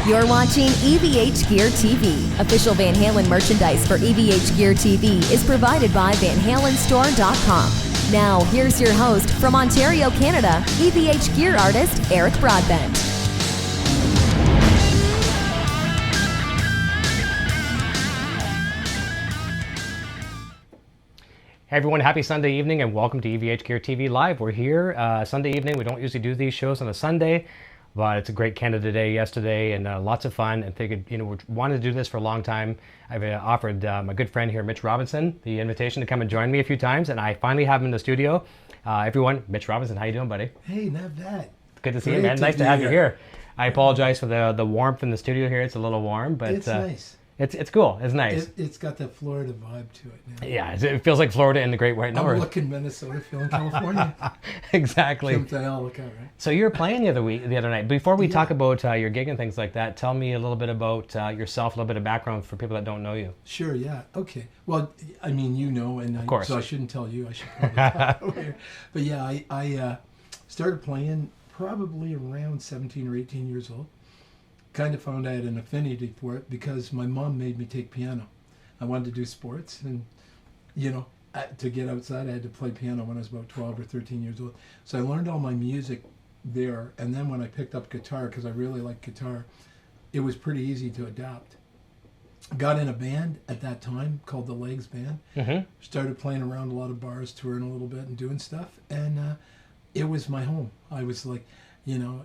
You're watching EVH Gear TV. Official Van Halen merchandise for EVH Gear TV is provided by VanHalenStore.com. Now, here's your host from Ontario, Canada, EVH Gear artist Eric Broadbent. Hey everyone, happy Sunday evening and welcome to EVH Gear TV Live. We're here Sunday evening. We don't usually do these shows on a Sunday, but it's a great Canada Day yesterday and lots of fun. And figured, we wanted to do this for a long time. I've offered my good friend here, Mitch Robinson, the invitation to come and join me a few times, and I finally have him in the studio. Everyone, Mitch Robinson, how you doing, buddy? Hey, not bad. Good to see you, man. Nice to have you here. I apologize for the warmth in the studio here. It's a little warm, but it's nice. It's cool. It's nice. It's got that Florida vibe to it now. Yeah, it feels like Florida in the Great White North. I'm looking Minnesota, feeling California. Exactly. Look out, right? So you were playing the other night. Before we talk about your gig and things like that, tell me a little bit about yourself, a little bit of background for people that don't know you. Sure, yeah. Okay. Well, I mean, and of course. So I shouldn't tell you. I should probably talk over here. But yeah, I started playing probably around 17 or 18 years old. Kind of found I had an affinity for it because my mom made me take piano. I wanted to do sports, and to get outside I had to play piano when I was about 12 or 13 years old. So I learned all my music there, and then when I picked up guitar, because I really like guitar, it was pretty easy to adapt. Got in a band at that time called the Legs Band. Mm-hmm. Started playing around a lot of bars, touring a little bit and doing stuff, and it was my home. I was like, you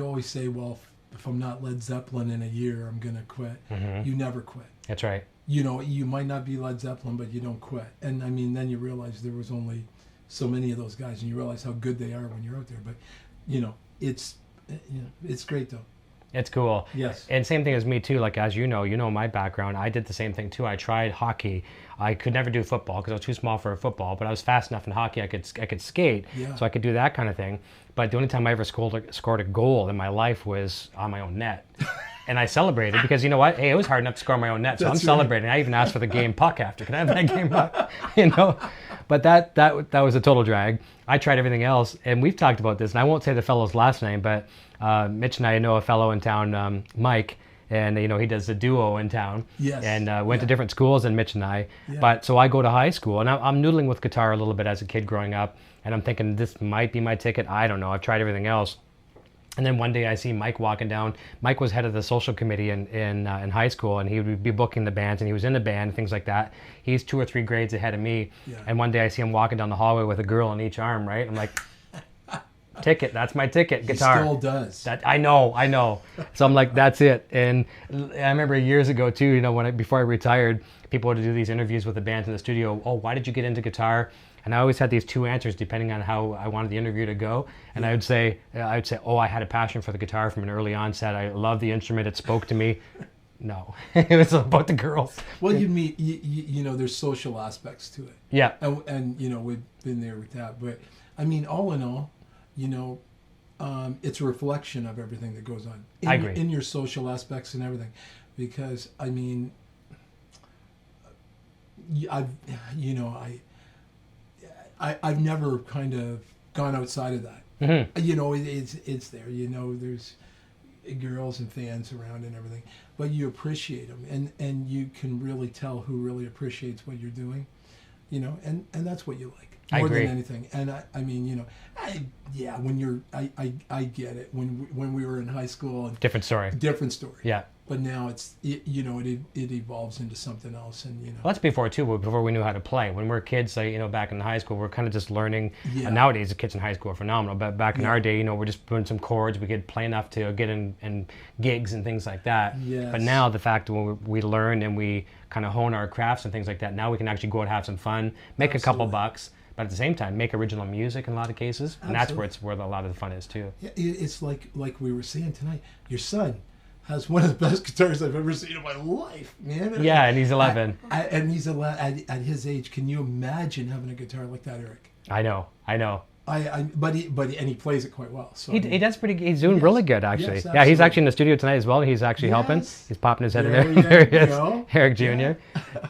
always say, well, if I'm not Led Zeppelin in a year, I'm going to quit. Mm-hmm. You never quit. That's right. You might not be Led Zeppelin, but you don't quit. And I mean, then you realize there was only so many of those guys, and you realize how good they are when you're out there. But, it's great though. It's cool. Yes. And same thing as me too. Like, as you know my background. I did the same thing too. I tried hockey. I could never do football because I was too small for football, but I was fast enough in hockey. I could skate, so I could do that kind of thing. But the only time I ever scored a goal in my life was on my own net. And I celebrated because you know what? Hey, it was hard enough to score my own net, so I'm celebrating. I even asked for the game puck after. Can I have that game puck? But that was a total drag. I tried everything else, and we've talked about this, and I won't say the fellow's last name, but Mitch and I know a fellow in town, Mike, and he does a duo in town. Yes. And went to different schools than Mitch and I. Yeah. But so I go to high school, and I'm noodling with guitar a little bit as a kid growing up, and I'm thinking this might be my ticket. I don't know. I've tried everything else. And then one day I see Mike walking down. Mike was head of the social committee in high school, and he would be booking the bands, and he was in the band and things like that. He's 2 or 3 grades ahead of me. Yeah. And one day I see him walking down the hallway with a girl on each arm, right? I'm like, ticket, that's my ticket, guitar. He still does. I know. So I'm like, that's it. And I remember years ago too, before I retired, people would do these interviews with the bands in the studio. Oh, why did you get into guitar? And I always had these 2 answers depending on how I wanted the interview to go. And I would say, oh, I had a passion for the guitar from an early onset. I loved the instrument. It spoke to me. No, it was about the girls. Well, you meet, there's social aspects to it. Yeah. And we've been there with that. But I mean, all in all, it's a reflection of everything that goes on. I agree. In your social aspects and everything. Because, I mean, I've never kind of gone outside of that. Mm-hmm. It's there. There's girls and fans around and everything, but you appreciate them, and you can really tell who really appreciates what you're doing, and that's what you like more than anything. And I mean, when I get it. When we were in high school, and different story. Yeah. But now it evolves into something else, and Well, that's before too. Before we knew how to play. When we're kids, back in high school, we're kind of just learning. Yeah. Nowadays, the kids in high school are phenomenal. But back in our day, we're just doing some chords. We could play enough to get in gigs and things like that. Yes. But now the fact that when we learn and we kind of hone our crafts and things like that, now we can actually go out and have some fun, make a couple bucks. But at the same time, make original music in a lot of cases, and that's where a lot of the fun is too. Yeah, it's like we were saying tonight. Your son has one of the best guitars I've ever seen in my life, man. Yeah, and he's 11. And he's 11 at his age. Can you imagine having a guitar like that, Eric? I know. But he plays it quite well. So he does pretty. He's doing really good, actually. Yes, yeah, he's actually in the studio tonight as well. He's actually helping. He's popping his head in there. There he is, Eric Jr. Yeah.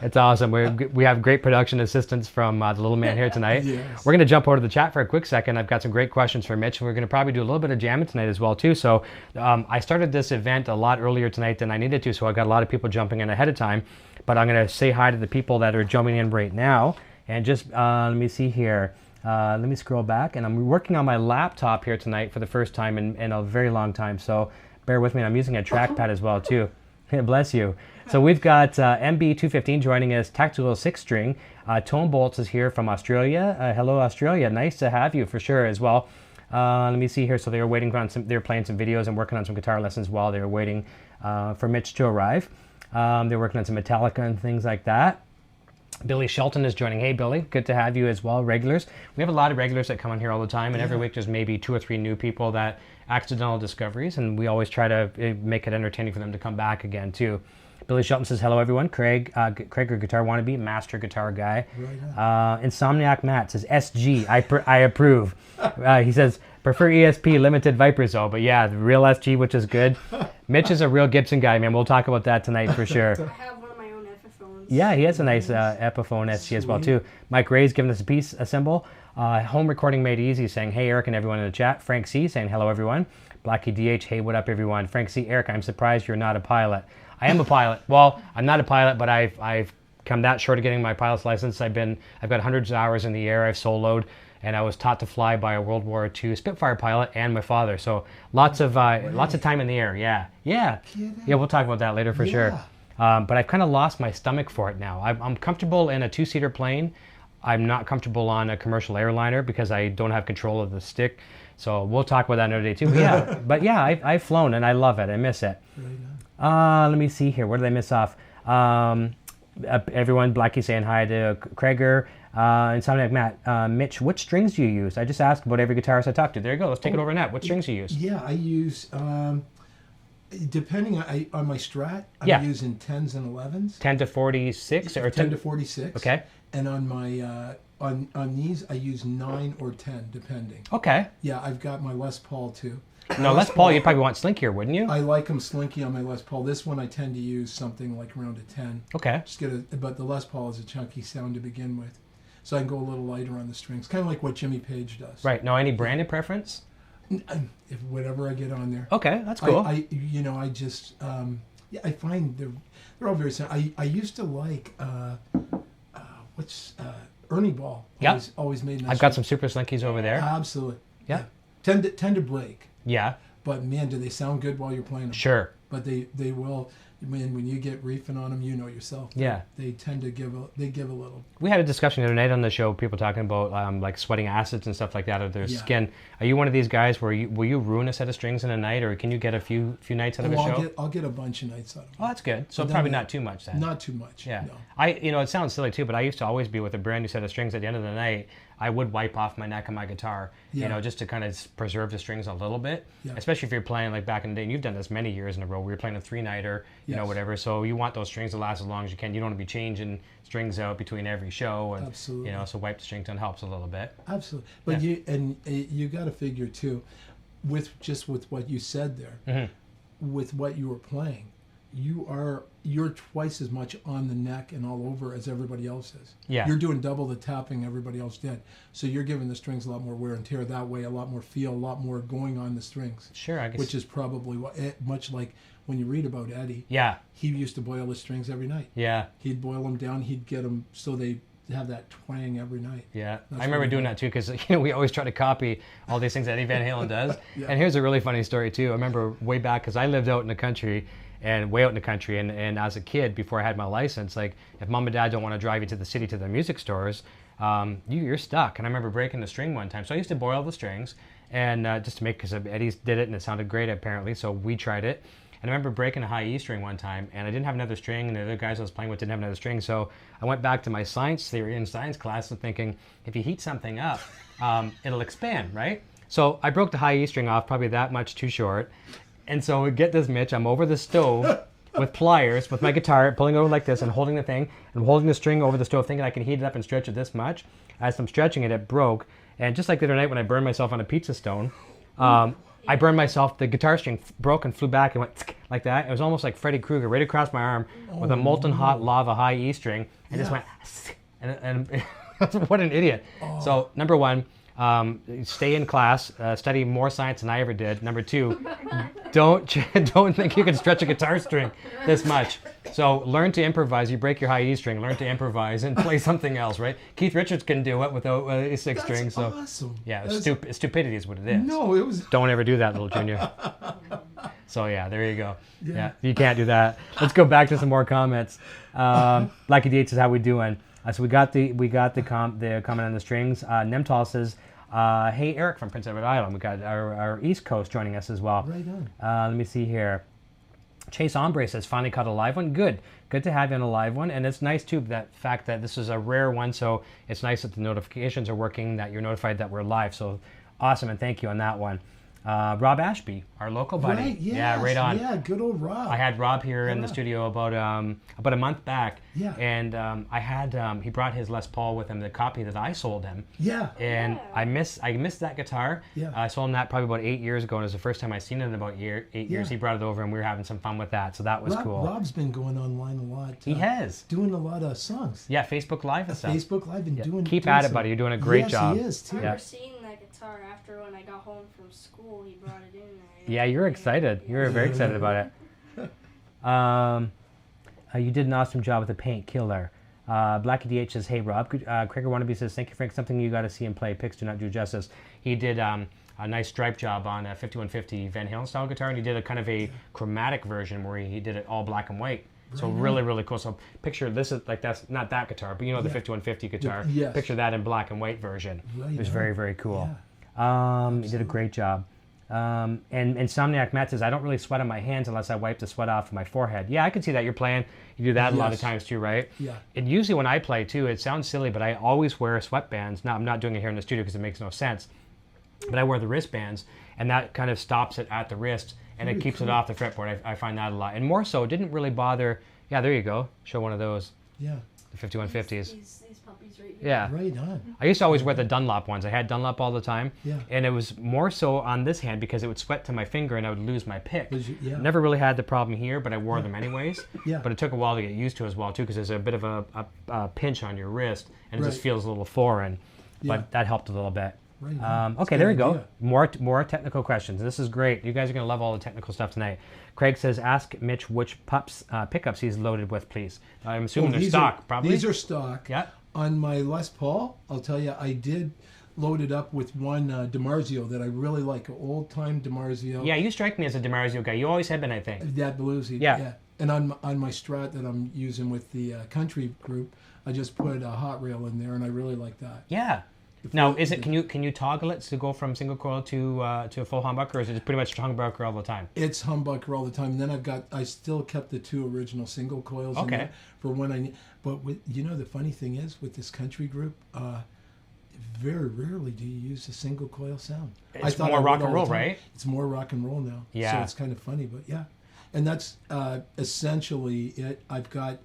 It's awesome. We have great production assistance from the little man here tonight. Yes. We're going to jump over to the chat for a quick second. I've got some great questions for Mitch. We're going to probably do a little bit of jamming tonight as well too. So I started this event a lot earlier tonight than I needed to, so I got a lot of people jumping in ahead of time. But I'm going to say hi to the people that are jumping in right now. And just let me see here. Let me scroll back, and I'm working on my laptop here tonight for the first time in a very long time, so bear with me. I'm using a trackpad as well too. Bless you. So we've got MB215 joining us, tactical 6-string. Tone Bolts is here from Australia. Hello Australia, nice to have you for sure as well. Let me see here. So they were waiting on they're playing some videos and working on some guitar lessons while they were waiting for Mitch to arrive. They're working on some Metallica and things like that. Billy Shelton is joining. Hey, Billy, good to have you as well. Regulars. We have a lot of regulars that come on here all the time, and every week there's maybe 2 or 3 new people that accidental discoveries, and we always try to make it entertaining for them to come back again, too. Billy Shelton says, hello, everyone. Craig or Guitar Wannabe, master guitar guy. Right. Insomniac Matt says, SG, I approve. He says, prefer ESP, limited Vipers, though. But yeah, the real SG, which is good. Mitch is a real Gibson guy, man. We'll talk about that tonight for sure. I have one of my own Epiphones. Yeah, he has a nice Epiphone SG as well, too. Mike Ray's giving us a symbol. Home Recording Made Easy saying, hey, Eric and everyone in the chat. Frank C saying, hello, everyone. Blackie DH, hey, what up, everyone? Frank C, Eric, I'm surprised you're not a pilot. I am a pilot. Well, I'm not a pilot, but I've come that short of getting my pilot's license. I've got hundreds of hours in the air. I've soloed, and I was taught to fly by a World War II Spitfire pilot and my father. So lots of time in the air. Yeah. We'll talk about that later for sure. But I've kind of lost my stomach for it now. I'm comfortable in a 2-seater plane. I'm not comfortable on a commercial airliner because I don't have control of the stick. So we'll talk about that another day too. But yeah, I've flown and I love it. I miss it. Let me see here. Where did I miss off? Everyone, Blackie saying hi to Krager. Insomniac Matt. Mitch, which strings do you use? I just asked about every guitarist I talked to. There you go. Let's take it over net. What strings do you use? Yeah, I use, depending on my Strat, I'm using 10s and 11s. 10 to 46? Or 10 to 46. Okay. And on my, on these, I use 9 or 10, depending. Okay. Yeah, I've got my Les Paul, too. No, Les Paul, you'd probably want slinkier, wouldn't you? I like them slinky on my Les Paul. This one I tend to use something like around a 10. Okay. But the Les Paul is a chunky sound to begin with. So I can go a little lighter on the strings. Kind of like what Jimmy Page does. Right. Now, any branded preference? If whatever I get on there. Okay, that's cool. I find they're all very similar. I used to like, Ernie Ball. Yeah. Always made nice. I've got some super slinkies over there. Absolutely. Yeah. Tend to break. Yeah. But man, do they sound good while you're playing them? Sure. But they will. When you get reefing on them, you know yourself. Yeah. They tend to give a little. We had a discussion the other night on the show. People talking about like sweating acids and stuff like that of their skin. Are you one of these guys where will you ruin a set of strings in a night, or can you get a few nights out of a show? I'll get a bunch of nights out of it. Oh, that's good. So probably not too much then. Not too much. Yeah. No. It sounds silly too, but I used to always be with a brand new set of strings at the end of the night. I would wipe off my neck of my guitar, just to kind of preserve the strings a little bit, especially if you're playing like back in the day. And you've done this many years in a row where you're playing a 3-nighter, whatever. So you want those strings to last as long as you can. You don't want to be changing strings out between every show. And, absolutely. So wipe the string tone helps a little bit. Absolutely. But you got to figure too, with what you said there, with what you were playing, you're twice as much on the neck and all over as everybody else is. Yeah. You're doing double the tapping everybody else did. So you're giving the strings a lot more wear and tear that way, a lot more feel, a lot more going on the strings. Sure, I guess. Which is probably much like when you read about Eddie. Yeah. He used to boil his strings every night. Yeah. He'd boil them down. He'd get them so they have that twang every night. Yeah, I remember doing that too because we always try to copy all these things that Eddie Van Halen does. And here's a really funny story too. I remember way back because I lived out in the country. And way out in the country, and as a kid, before I had my license, like if mom and dad don't want to drive you to the city to the music stores, you're stuck. And I remember breaking the string one time, so I used to boil the strings, and just to make, because Eddie's did it and it sounded great apparently, so we tried it. And I remember breaking a high E string one time, and I didn't have another string, and the other guys I was playing with didn't have another string, so I went back to my science theory in science class and thinking, if you heat something up, it'll expand, right? So I broke the high E string off, probably that much too short. And so get this, Mitch, I'm over the stove with pliers, with my guitar, pulling it over like this and holding the thing, and holding the string over the stove thinking I can heat it up and stretch it this much. As I'm stretching it, it broke, And just like the other night when I burned myself on a pizza stone, I burned myself, the guitar string broke and flew back and went like that. It was almost like Freddy Krueger right across my arm with a molten hot lava high E string and just went, and what an idiot. So number one, stay in class, study more science than I ever did. Number two, don't think you can stretch a guitar string this much. So learn to improvise. You break your high E string, learn to improvise and play something else, right? Keith Richards can do it without a six string. So awesome. Yeah, stupidity is what it is. No, it was. Don't ever do that, little junior. So yeah, there you go. Yeah, you can't do that. Let's go back to some more comments. Lucky Dates is how we doing. So we got the comment on the strings. Nemtal says, "Hey Eric from Prince Edward Island." We got our East Coast joining us as well. Right on. Let me see here. Chase Ombre says, "Finally caught a live one. Good to have you on a live one, and it's nice too that fact that this is a rare one. So it's nice that the notifications are working, that you're notified that we're live. So awesome, and thank you on that one." Rob Ashby, our local buddy. Right, yes, yeah, right on. Yeah, good old Rob. I had Rob here in the studio about a month back. Yeah. And I had he brought his Les Paul with him, the copy that I sold him. Yeah. And I missed that guitar. Yeah. I sold him that probably about 8 years ago, and it was the first time I seen it in about 8 years. He brought it over, and we were having some fun with that. So that was cool. Rob's been going online a lot. He has. Doing a lot of songs. Yeah, Facebook Live and stuff. Facebook Live and doing. Keep at it, buddy. You're doing a great job. Yes, he is too. I remember seeing that guitar after when I got home from school. He brought it in there. Yeah, you're excited. You're very excited about it. You did an awesome job with the paint killer. Blackie DH says, "Hey Rob." Craigor Wannabe says, "Thank you, Frank. Something you got to see and play. Pics do not do justice." He did a nice stripe job on a 5150 Van Halen style guitar, and he did a kind of a chromatic version where he did it all black and white. So really, really cool. So picture this is like that's not that guitar, but you know the 5150 guitar. Yes. Picture that in black and white version. Right It was on. very, very cool. Yeah. He did a great job. And Insomniac Matt says, "I don't really sweat on my hands unless I wipe the sweat off of my forehead." Yeah, I can see that. You're playing. You do that a lot of times too, right? Yeah. And usually when I play too, it sounds silly, but I always wear sweatbands. Now, I'm not doing it here in the studio because it makes no sense. But I wear the wristbands, and that kind of stops it at the wrist, and it keeps it off the fretboard. I find that a lot. And more so, it didn't really bother. Yeah, there you go. Show one of those. Yeah. The 5150s. These puppies right here. Yeah. Right on. I used to always wear the Dunlop ones. I had Dunlop all the time. Yeah. And it was more so on this hand because it would sweat to my finger and I would lose my pick. Yeah. Never really had the problem here, but I wore them anyways. Yeah. But it took a while to get used to as well, too, because there's a bit of a pinch on your wrist and it just Right. feels a little foreign. Yeah. But that helped a little bit. Right on. Okay, That's there a we good go. idea. More technical questions. This is great. You guys are going to love all the technical stuff tonight. Craig says, "Ask Mitch which pickups he's loaded with, please." I'm assuming they're these stock, probably. These are stock. Yeah. On my Les Paul, I'll tell you, I did load it up with one DiMarzio that I really like, an old-time DiMarzio. Yeah, you strike me as a DiMarzio guy. You always have been, I think. That bluesy. Yeah. And on my Strat that I'm using with the country group, I just put a hot rail in there, and I really like that. Yeah. Now, is it can you toggle it to go from single coil to a full humbucker, or is it pretty much humbucker all the time? It's humbucker all the time. And then I still kept the two original single coils in there for when I need. But the funny thing is with this country group, very rarely do you use a single coil sound. It's more rock and roll, right? It's more rock and roll now. Yeah. So it's kind of funny, but yeah. And that's essentially it. I've got.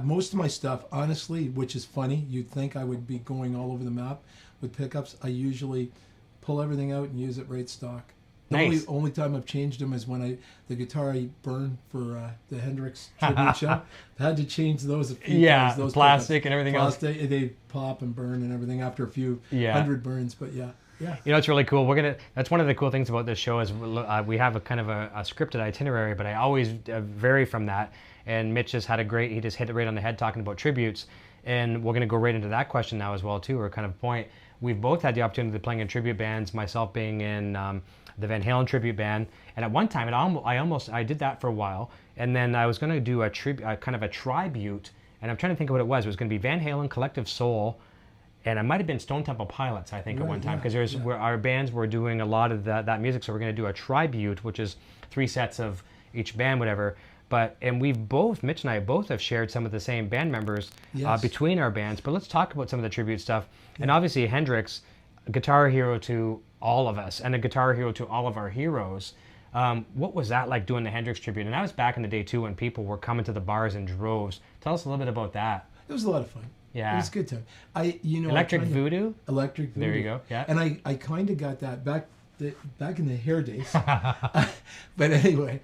Most of my stuff, honestly, which is funny, you'd think I would be going all over the map with pickups. I usually pull everything out and use it right stock. Nice. The only time I've changed them is when the guitar I burned for the Hendrix tribute show. I had to change those a few times. Those plastic pickups. and everything else. They pop and burn and everything after a few hundred burns, but yeah. Yeah. You know, it's really cool. That's one of the cool things about this show is we have a kind of a scripted itinerary, but I always vary from that. And Mitch just he just hit it right on the head talking about tributes. And we're going to go right into that question now as well, too, or kind of point. We've both had the opportunity of playing in tribute bands, myself being in the Van Halen tribute band. And at one time, I did that for a while. And then I was going to do kind of a tribute. And I'm trying to think of what it was. It was going to be Van Halen, Collective Soul, and it might have been Stone Temple Pilots, I think, at one time, because our bands were doing a lot of that music. So we're going to do a tribute, which is 3 sets of each band, whatever. And Mitch and I both have shared some of the same band members between our bands. But let's talk about some of the tribute stuff. Yeah. And obviously Hendrix, a guitar hero to all of us and a guitar hero to all of our heroes. What was that like doing the Hendrix tribute? And that was back in the day too when people were coming to the bars in droves. Tell us a little bit about that. It was a lot of fun. Yeah. It was a good time. Electric Voodoo? Electric Voodoo. There you go, yeah. And I kind of got that back in the hair days. But anyway,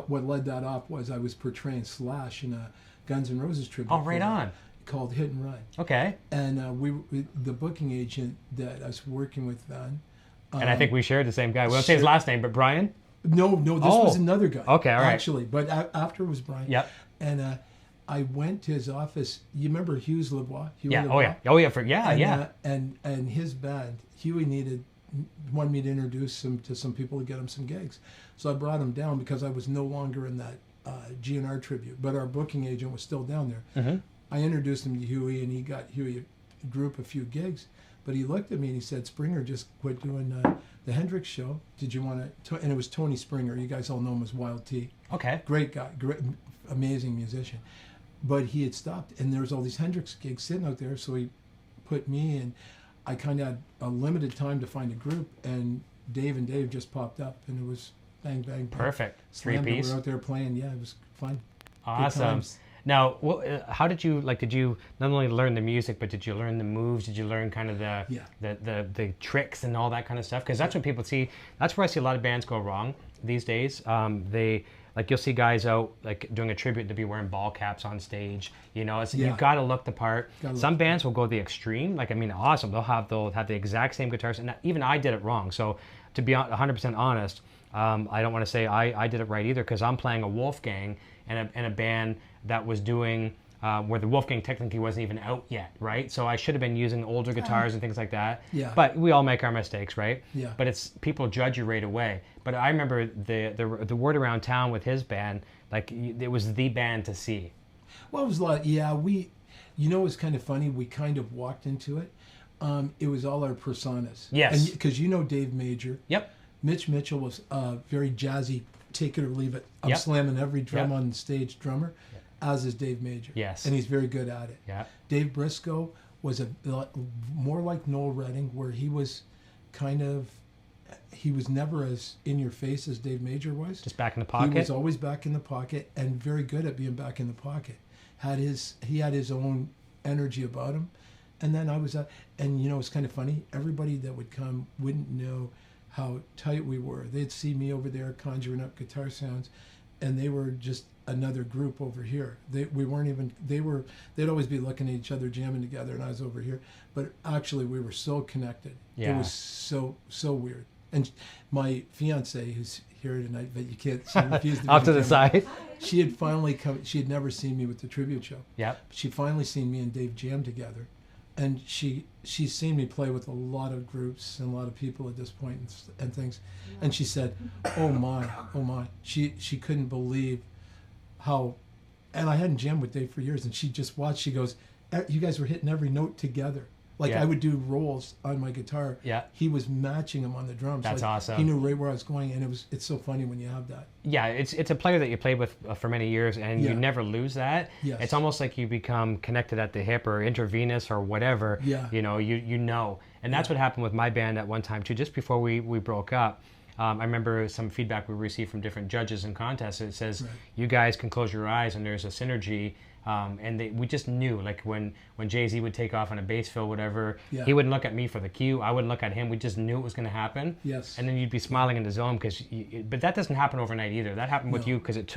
what led that off was I was portraying Slash in a Guns N' Roses tribute. Oh, right on. Called Hit and Run. Okay. And the booking agent that I was working with then. And I think we shared the same guy. We won't say his last name, but Brian? No, this was another guy. Okay, all right. Actually, but after it was Brian. Yep. And I went to his office. You remember Hughes Lebois? And his band, Huey wanted me to introduce him to some people to get him some gigs. So I brought him down because I was no longer in that GNR tribute, but our booking agent was still down there. Mm-hmm. I introduced him to Huey, and he got Huey a group, a few gigs. But he looked at me and he said, Springer just quit doing the Hendrix show. Did you want to? And it was Tony Springer. You guys all know him as Wild T. Okay. Great guy, great, amazing musician. But he had stopped, and there was all these Hendrix gigs sitting out there. So he put me in. I kind of had a limited time to find a group, and Dave just popped up, and it was bang, bang, bang. Perfect. Slammed. Three-piece. We were out there playing. Yeah, it was fun. Awesome. Now, how did you not only learn the music, but did you learn the moves? Did you learn kind of the tricks and all that kind of stuff? Because that's what people see. That's where I see a lot of bands go wrong these days. You'll see guys out like doing a tribute to be wearing ball caps on stage. You've got to look the part. Some bands will go the extreme. Awesome. They'll have the exact same guitars, and even I did it wrong. So to be 100% honest, I don't want to say I did it right either, because I'm playing a Wolfgang and a band that was doing where the Wolfgang technically wasn't even out yet, right? So I should have been using older guitars and things like that. Yeah. But we all make our mistakes, right? Yeah. But it's people judge you right away. But I remember the word around town with his band, it was the band to see. Well, it was a lot. Yeah, it was kind of funny. We kind of walked into it. It was all our personas. Yes. Because Dave Major. Yep. Mitch Mitchell was very jazzy, take it or leave it. I'm slamming every drum on stage drummer, as is Dave Major. Yes. And he's very good at it. Yeah. Dave Briscoe was more like Noel Redding, where he was never as in your face as Dave Major was. Just back in the pocket. He was always back in the pocket and very good at being back in the pocket. He had his own energy about him. And then I was it's kind of funny. Everybody that would come wouldn't know how tight we were. They'd see me over there conjuring up guitar sounds, and they were just another group over here. They'd always be looking at each other jamming together, and I was over here. But actually, we were so connected. Yeah. It was so weird. And my fiance, who's here tonight, but you can't. She refused to. Off to the side. She had finally come. She had never seen me with the tribute show. Yeah. She finally seen me and Dave jam together. And she's seen me play with a lot of groups and a lot of people at this point and things, and she said, "Oh my." She couldn't believe how, and I hadn't jammed with Dave for years, and she just watched. She goes, "You guys were hitting every note together." I would do rolls on my guitar. Yeah. He was matching them on the drums. That's awesome. He knew right where I was going, and it's so funny when you have that. Yeah, it's a player that you played with for many years, and you never lose that. Yes. It's almost like you become connected at the hip or intravenous or whatever. Yeah. You know. And that's what happened with my band at one time too. Just before we broke up, I remember some feedback we received from different judges in contests. It says, you guys can close your eyes and there's a synergy. We just knew, when Jay-Z would take off on a bass fill, whatever, he wouldn't look at me for the cue. I wouldn't look at him. We just knew it was going to happen. Yes. And then you'd be smiling in the zone but that doesn't happen overnight either. That happened with you because it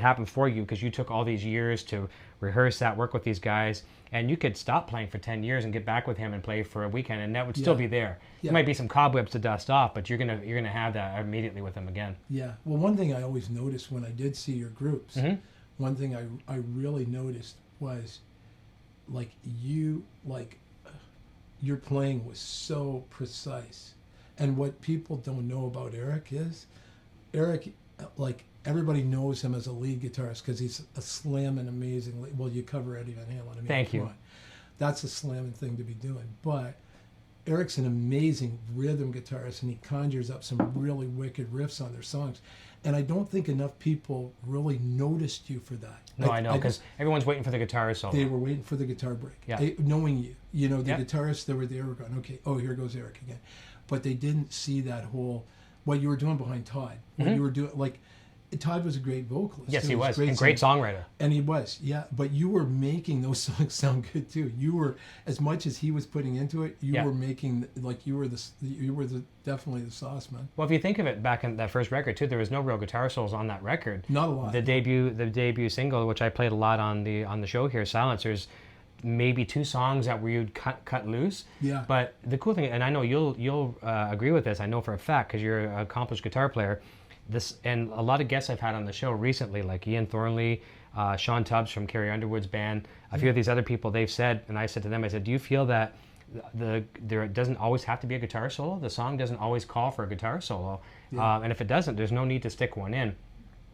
happened for you because you took all these years to rehearse that, work with these guys, and you could stop playing for 10 years and get back with him and play for a weekend, and that would still be there. Yeah. There might be some cobwebs to dust off, but you're gonna have that immediately with him again. Yeah. Well, one thing I always noticed when I did see your groups. Mm-hmm. One thing I really noticed was your playing was so precise. And what people don't know about Eric is everybody knows him as a lead guitarist because he's a slamming amazing well, you cover Eddie Van Halen. Thank you. That's a slamming thing to be doing. But Eric's an amazing rhythm guitarist, and he conjures up some really wicked riffs on their songs. And I don't think enough people really noticed you for that. No, I know, because everyone's waiting for the guitar solo. They were waiting for the guitar break. Yeah. Knowing the guitarists that were there were going, okay, here goes Eric again. But they didn't see that what you were doing behind Todd. What you were doing, Todd was a great vocalist. Yes, too. he was. a And great singer. songwriter. And he was, yeah. But you were making those songs sound good too. You were, as much as he was putting into it, you were making, like, you were definitely the sauce, man. Well, if you think of it, back in that first record too, there was no real guitar solos on that record. Not a lot. The debut single, which I played a lot on the show here, Silencers, maybe 2 songs that where you'd cut loose. Yeah. But the cool thing, and I know you'll agree with this, I know for a fact because you're an accomplished guitar player. This, and a lot of guests I've had on the show recently, like Ian Thornley, Sean Tubbs from Carrie Underwood's band, a few of these other people, they've said, and I said to them, I said, do you feel that there doesn't always have to be a guitar solo? The song doesn't always call for a guitar solo. Yeah. And if it doesn't, there's no need to stick one in.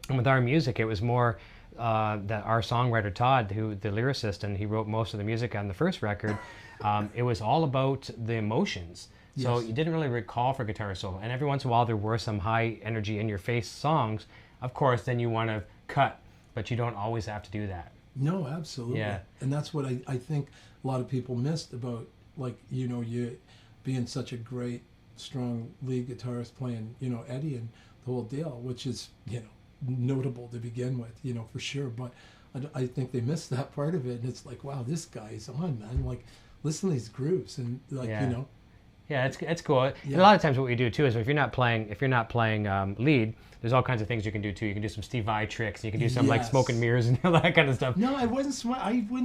And with our music, it was more that our songwriter Todd, who the lyricist, and he wrote most of the music on the first record, it was all about the emotions. So you didn't really recall for guitar solo. And every once in a while there were some high energy in your face songs. Of course, then you want to cut, but you don't always have to do that. No, absolutely. Yeah. And that's what I think a lot of people missed about, like, you being such a great, strong lead guitarist playing, Eddie and the whole deal, which is, notable to begin with, for sure. But I think they missed that part of it. And it's like, wow, this guy is on, man. Like, listen to these grooves and, like, Yeah, it's cool. Yeah. And a lot of times what we do too is if you're not playing lead, there's all kinds of things you can do too. You can do some Steve Vai tricks. You can do some like smoke and mirrors and all that kind of stuff. No, I wouldn't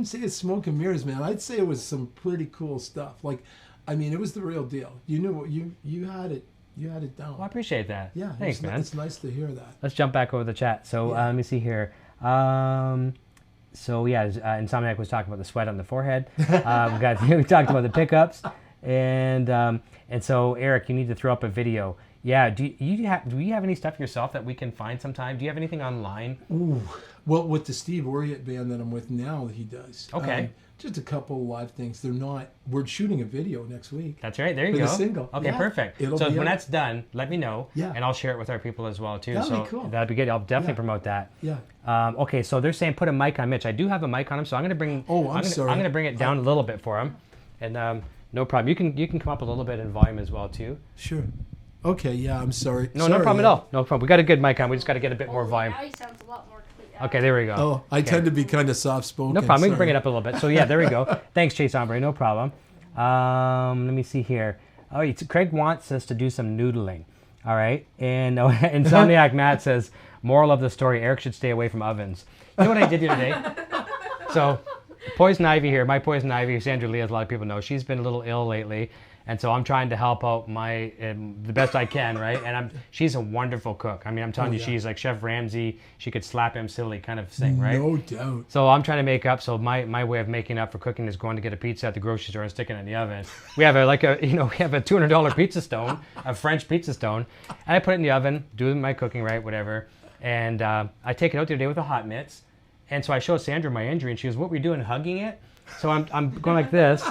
say it's smoke and mirrors, man. I'd say it was some pretty cool stuff. Like, I mean, it was the real deal. You knew what you had it. You had it down. Well, I appreciate that. Yeah, thanks, man. It's nice to hear that. Let's jump back over the chat. So let me see here. Insomniac was talking about the sweat on the forehead. We talked about the pickups, and so Eric, you need to throw up a video. Yeah, do you have any stuff yourself that we can find sometime? Do you have anything online? Ooh, well, with the Steve Oriot band that I'm with now, he does. Okay. Just a couple live things. We're shooting a video next week. That's right. There you for go. The single. Okay, Yeah. perfect. So when that's done, let me know. Yeah. And I'll share it with our people as well too. That'd so be cool. That'd be good. I'll definitely promote that. Yeah. Okay, so they're saying put a mic on Mitch. I do have a mic on him, so I'm going to bring. Oh, I'm sorry. I'm going to bring it down a little bit for him, and no problem. You can come up a little bit in volume as well too. Sure. Okay. Yeah. I'm sorry. No problem at all. No problem. We got a good mic on. We just got to get a bit more volume. Now he sounds a lot more clear. Okay, there we go. Oh, I tend to be kind of soft spoken. No problem. We can Sorry. bring it up a little bit. So yeah, there we go. Thanks, Chase Ombre. No problem. Let me see here. Oh, Craig wants us to do some noodling. All right. And Insomniac Matt says, moral of the story, Eric should stay away from ovens. You know what I did the other day? So Poison Ivy here. My Poison Ivy, Sandra Lee, as a lot of people know, she's been a little ill lately. And so I'm trying to help out the best I can, right? And she's a wonderful cook. I mean, I'm telling you, she's like Chef Ramsay. She could slap him silly kind of thing, right? No doubt. So I'm trying to make up. So my way of making up for cooking is going to get a pizza at the grocery store and sticking it in the oven. We have a $200 pizza stone, a French pizza stone, and I put it in the oven, do my cooking right, whatever. And I take it out the other day with a hot mitts. And so I showed Sandra my injury, and she goes, "What were you doing, hugging it?" So I'm going like this.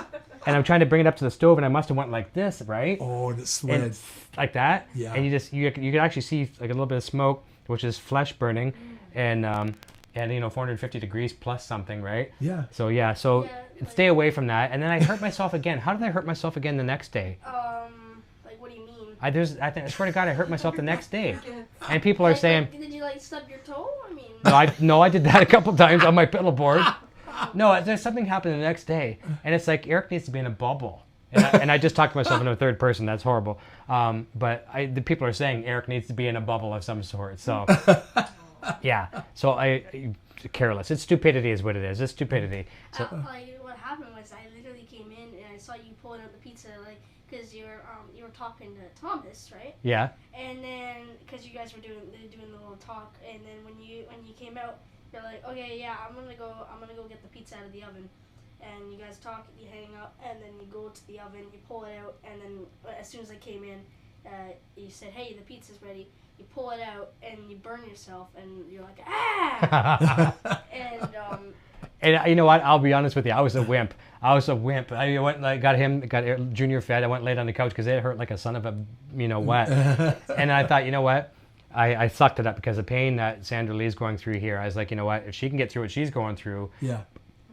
And I'm trying to bring it up to the stove, and I must have went like this, right? Oh, and it slid. And like that. Yeah. And you can actually see like a little bit of smoke, which is flesh burning, and 450 degrees plus something, right? Yeah. So stay away from that. And then I hurt myself again. How did I hurt myself again the next day? Like, what do you mean? I swear to God, I hurt myself the next day. And people are saying, did you stub your toe? I mean. I did that a couple times on my pedal board. No, there's something happened the next day, and it's like Eric needs to be in a bubble. And I just talked to myself in a third person. That's horrible. But the people are saying Eric needs to be in a bubble of some sort. So, yeah. So I careless. It's stupidity, is what it is. It's stupidity. So What happened was I literally came in and I saw you pulling out the pizza, because you were talking to Thomas, right? Yeah. And then because you guys were doing the little talk, and then when you came out, you're like, okay, yeah, I'm gonna go get the pizza out of the oven. And you guys talk, you hang up, and then you go to the oven, you pull it out, and then as soon as I came in, you said, hey, the pizza's ready. You pull it out, and you burn yourself, and you're like, ah! And you know what? I'll be honest with you. I was a wimp. I went and got Junior fed. I went and laid on the couch because it hurt like a son of a, what. And I thought, you know what? I sucked it up because the pain that Sandra Lee's going through here, I was like, you know what? If she can get through what she's going through, yeah,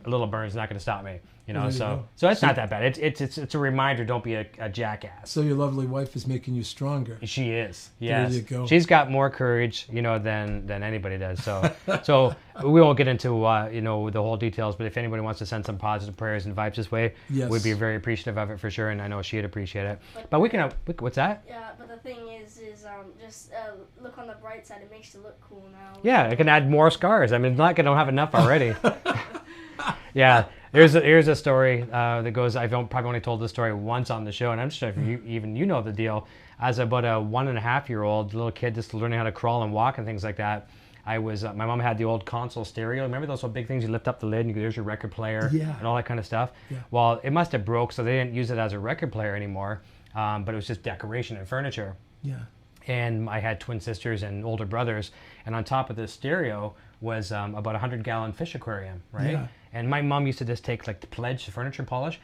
a little burn's not going to stop me. You know, There you so go. so it's not that bad. It's a reminder. Don't be a jackass. So your lovely wife is making you stronger. She is. Yes. you go. She's got more courage, you know, than anybody does. So we won't get into you know, the whole details. But if anybody wants to send some positive prayers and vibes this way, Yes. we'd be very appreciative of it for sure. And I know she'd appreciate it. But we can. What's that? Yeah, but the thing is just look on the bright side. It makes you look cool now. Yeah, I can add more scars. I mean, not gonna have enough already. Yeah, here's a story that goes. I've probably only told this story once on the show, and I'm sure if you know the deal. As about a 1.5-year-old little kid, just learning how to crawl and walk and things like that, I was. My mom had the old console stereo. Remember those big things? You lift up the lid and there's your record player and all that kind of stuff. Yeah. Well, it must have broke, so they didn't use it as a record player anymore. But it was just decoration and furniture. Yeah. And I had twin sisters and older brothers, and on top of the stereo was about 100-gallon fish aquarium, right? Yeah. And my mom used to just take like the Pledge furniture polish,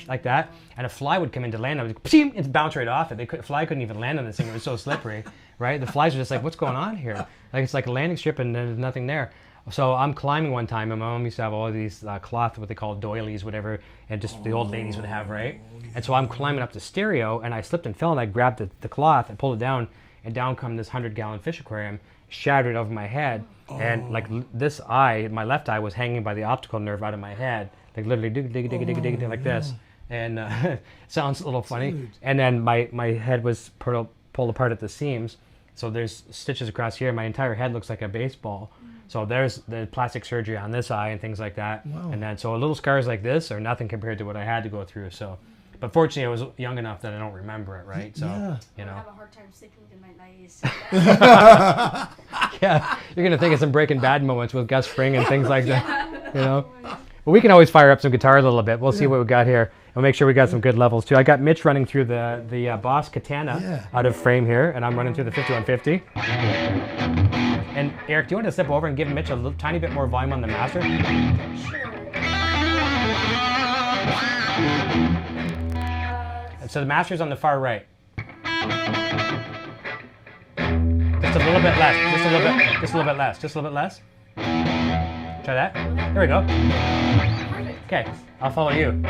like that, and a fly would come in to land on it, it'd bounce right off it. Fly couldn't even land on this thing; it was so slippery, right? The flies were just like, "What's going on here?" Like it's like a landing strip, and there's nothing there. So I'm climbing one time, and my mom used to have all of these cloth, what they call doilies, whatever, and just the old ladies would have, right? And so I'm climbing up the stereo, and I slipped and fell, and I grabbed the cloth and pulled it down, and down come this 100-gallon fish aquarium, shattered over my head, and like this eye, my left eye, was hanging by the optical nerve out of my head, like literally dig like this, and sounds a little funny. Dude. And then my head was pulled apart at the seams, so there's stitches across here. My entire head looks like a baseball. So there's the plastic surgery on this eye and things like that. Wow. And then so little scars like this are nothing compared to what I had to go through. So, but fortunately, I was young enough that I don't remember it, right? So, Yeah. you I know, have a hard time sleeping tonight. Now you say that. yeah, you're gonna think of some Breaking Bad moments with Gus Fring and things like that, you know. But we can always fire up some guitar a little bit. We'll see what we got here. We'll make sure we got some good levels too. I got Mitch running through the Boss Katana out of frame here, and I'm running through the 5150. And Eric, do you want to step over and give Mitch a little, tiny bit more volume on the master? Sure. And so the master's on the far right. Just a little bit less. Just a little bit. Just a little bit less. Just a little bit less. Try that. There we go. Okay, I'll follow you.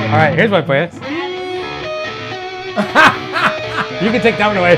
All right, here's one for you. You can take that one away.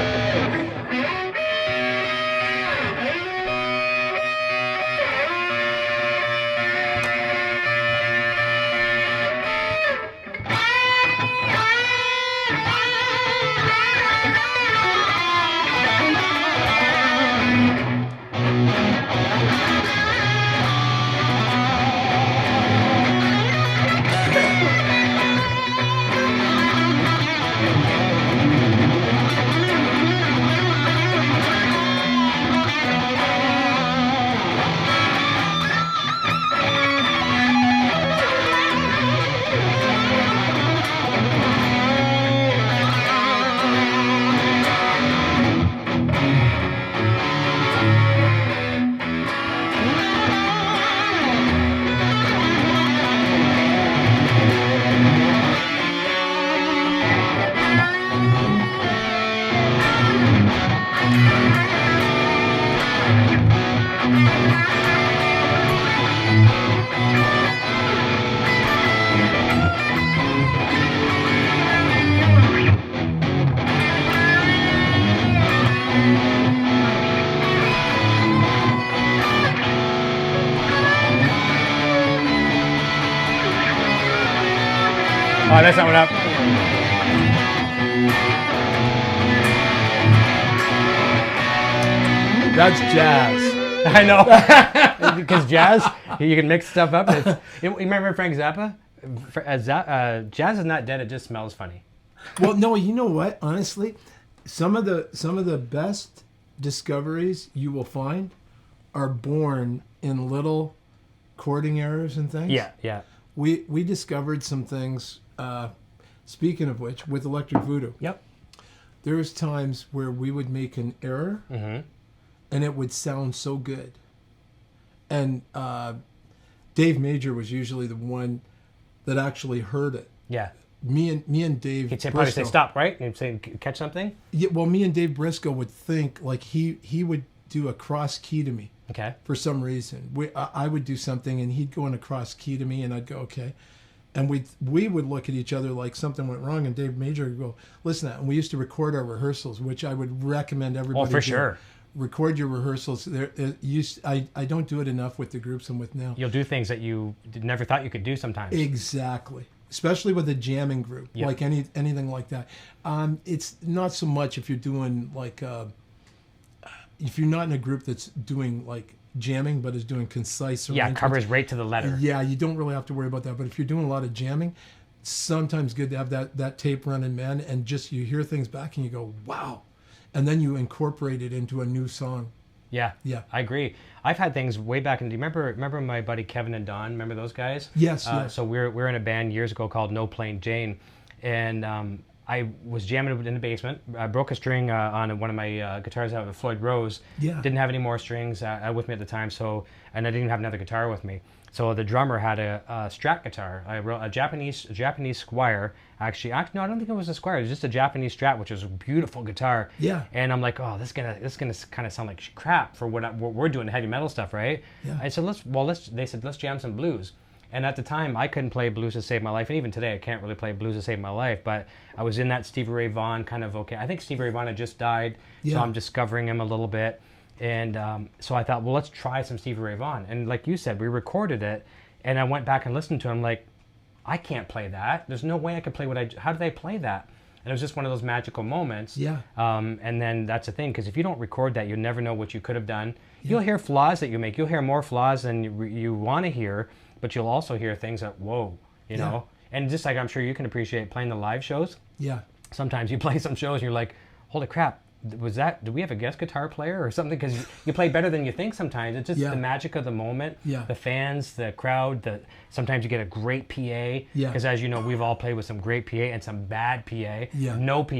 Oh, that's not what up. That's jazz. I know. Because jazz, you can mix stuff up. You remember Frank Zappa? Jazz is not dead, it just smells funny. Well, no, you know what? Honestly, some of the best discoveries you will find are born in little chording errors and things. Yeah. We discovered some things, speaking of which, with Electric Voodoo. Yep. There was times where we would make an error, Mm-hmm. and it would sound so good. And Dave Major was usually the one that actually heard it. Yeah. Me and Dave He'd probably say Briscoe. stop, right? And he'd say catch something. Yeah, well, me and Dave Briscoe would think like he would do a cross key to me Okay. for some reason. I would do something and he'd go in a cross key to me and I'd go okay, and we would look at each other like something went wrong, and Dave Major would go listen to that. And we used to record our rehearsals, which I would recommend everybody. Oh, for do. sure. Record your rehearsals. I don't do it enough with the groups I'm with now. You'll do things that you never thought you could do sometimes. Exactly. Especially with a jamming group, Yep. like anything like that. It's not so much if you're doing like, if you're not in a group that's doing like jamming, but is doing concise Yeah, arrangements. covers right to the letter. Yeah, you don't really have to worry about that. But if you're doing a lot of jamming, it's sometimes good to have that tape running, man, and just you hear things back and you go, wow. And then you incorporate it into a new song. Yeah, Yeah. I agree. I've had things way back in. Do you remember my buddy Kevin and Don? Remember those guys? Yes, yes. So we're in a band years ago called No Plain Jane, and I was jamming in the basement. I broke a string on one of my guitars out of Floyd Rose. Yeah. Didn't have any more strings with me at the time, and I didn't even have another guitar with me. So the drummer had a Strat guitar. I wrote a Japanese Squire. Actually, no, I don't think it was a Squire. It was just a Japanese Strat, which was a beautiful guitar. Yeah. And I'm like, oh, this is gonna kind of sound like crap for what we're doing, heavy metal stuff, right? Yeah. I said, they said let's jam some blues. And at the time, I couldn't play blues to save my life, and even today, I can't really play blues to save my life. But I was in that Stevie Ray Vaughan kind of okay. I think Stevie Ray Vaughan had just died, so Yeah. I'm discovering him a little bit. And so I thought, well, let's try some Stevie Ray Vaughan. And like you said, we recorded it, and I went back and listened to him. Like, I can't play that. There's no way I could play how did they play that? And it was just one of those magical moments. Yeah. And then that's the thing, because if you don't record that, you'll never know what you could have done. Yeah. You'll hear flaws that you make. You'll hear more flaws than you want to hear, but you'll also hear things that, whoa, you know? And just like I'm sure you can appreciate playing the live shows. Yeah. Sometimes you play some shows and you're like, holy crap, did we have a guest guitar player or something? Because you play better than you think sometimes. It's just the magic of the moment, the fans, the crowd. Sometimes you get a great PA. Because as you know, we've all played with some great PA and some bad PA. Yeah. No PA.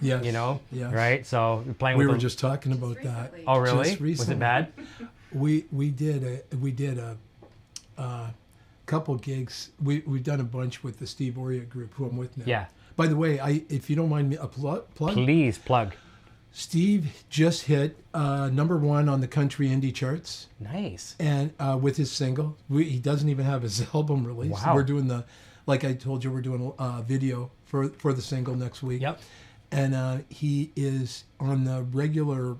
Yes. You know? Yes. Right? So you're playing We with were just talking about that. Oh, really? Just Was recently. it bad? We did a couple gigs. We've done a bunch with the Steve Oria group, who I'm with now. Yeah. By the way, if you don't mind me, a plug. Please plug. Steve just hit #1 on the country indie charts. Nice. And with his single, he doesn't even have his album released. Wow. We're doing like I told you, we're doing a video for the single next week. Yep. And he is on the regular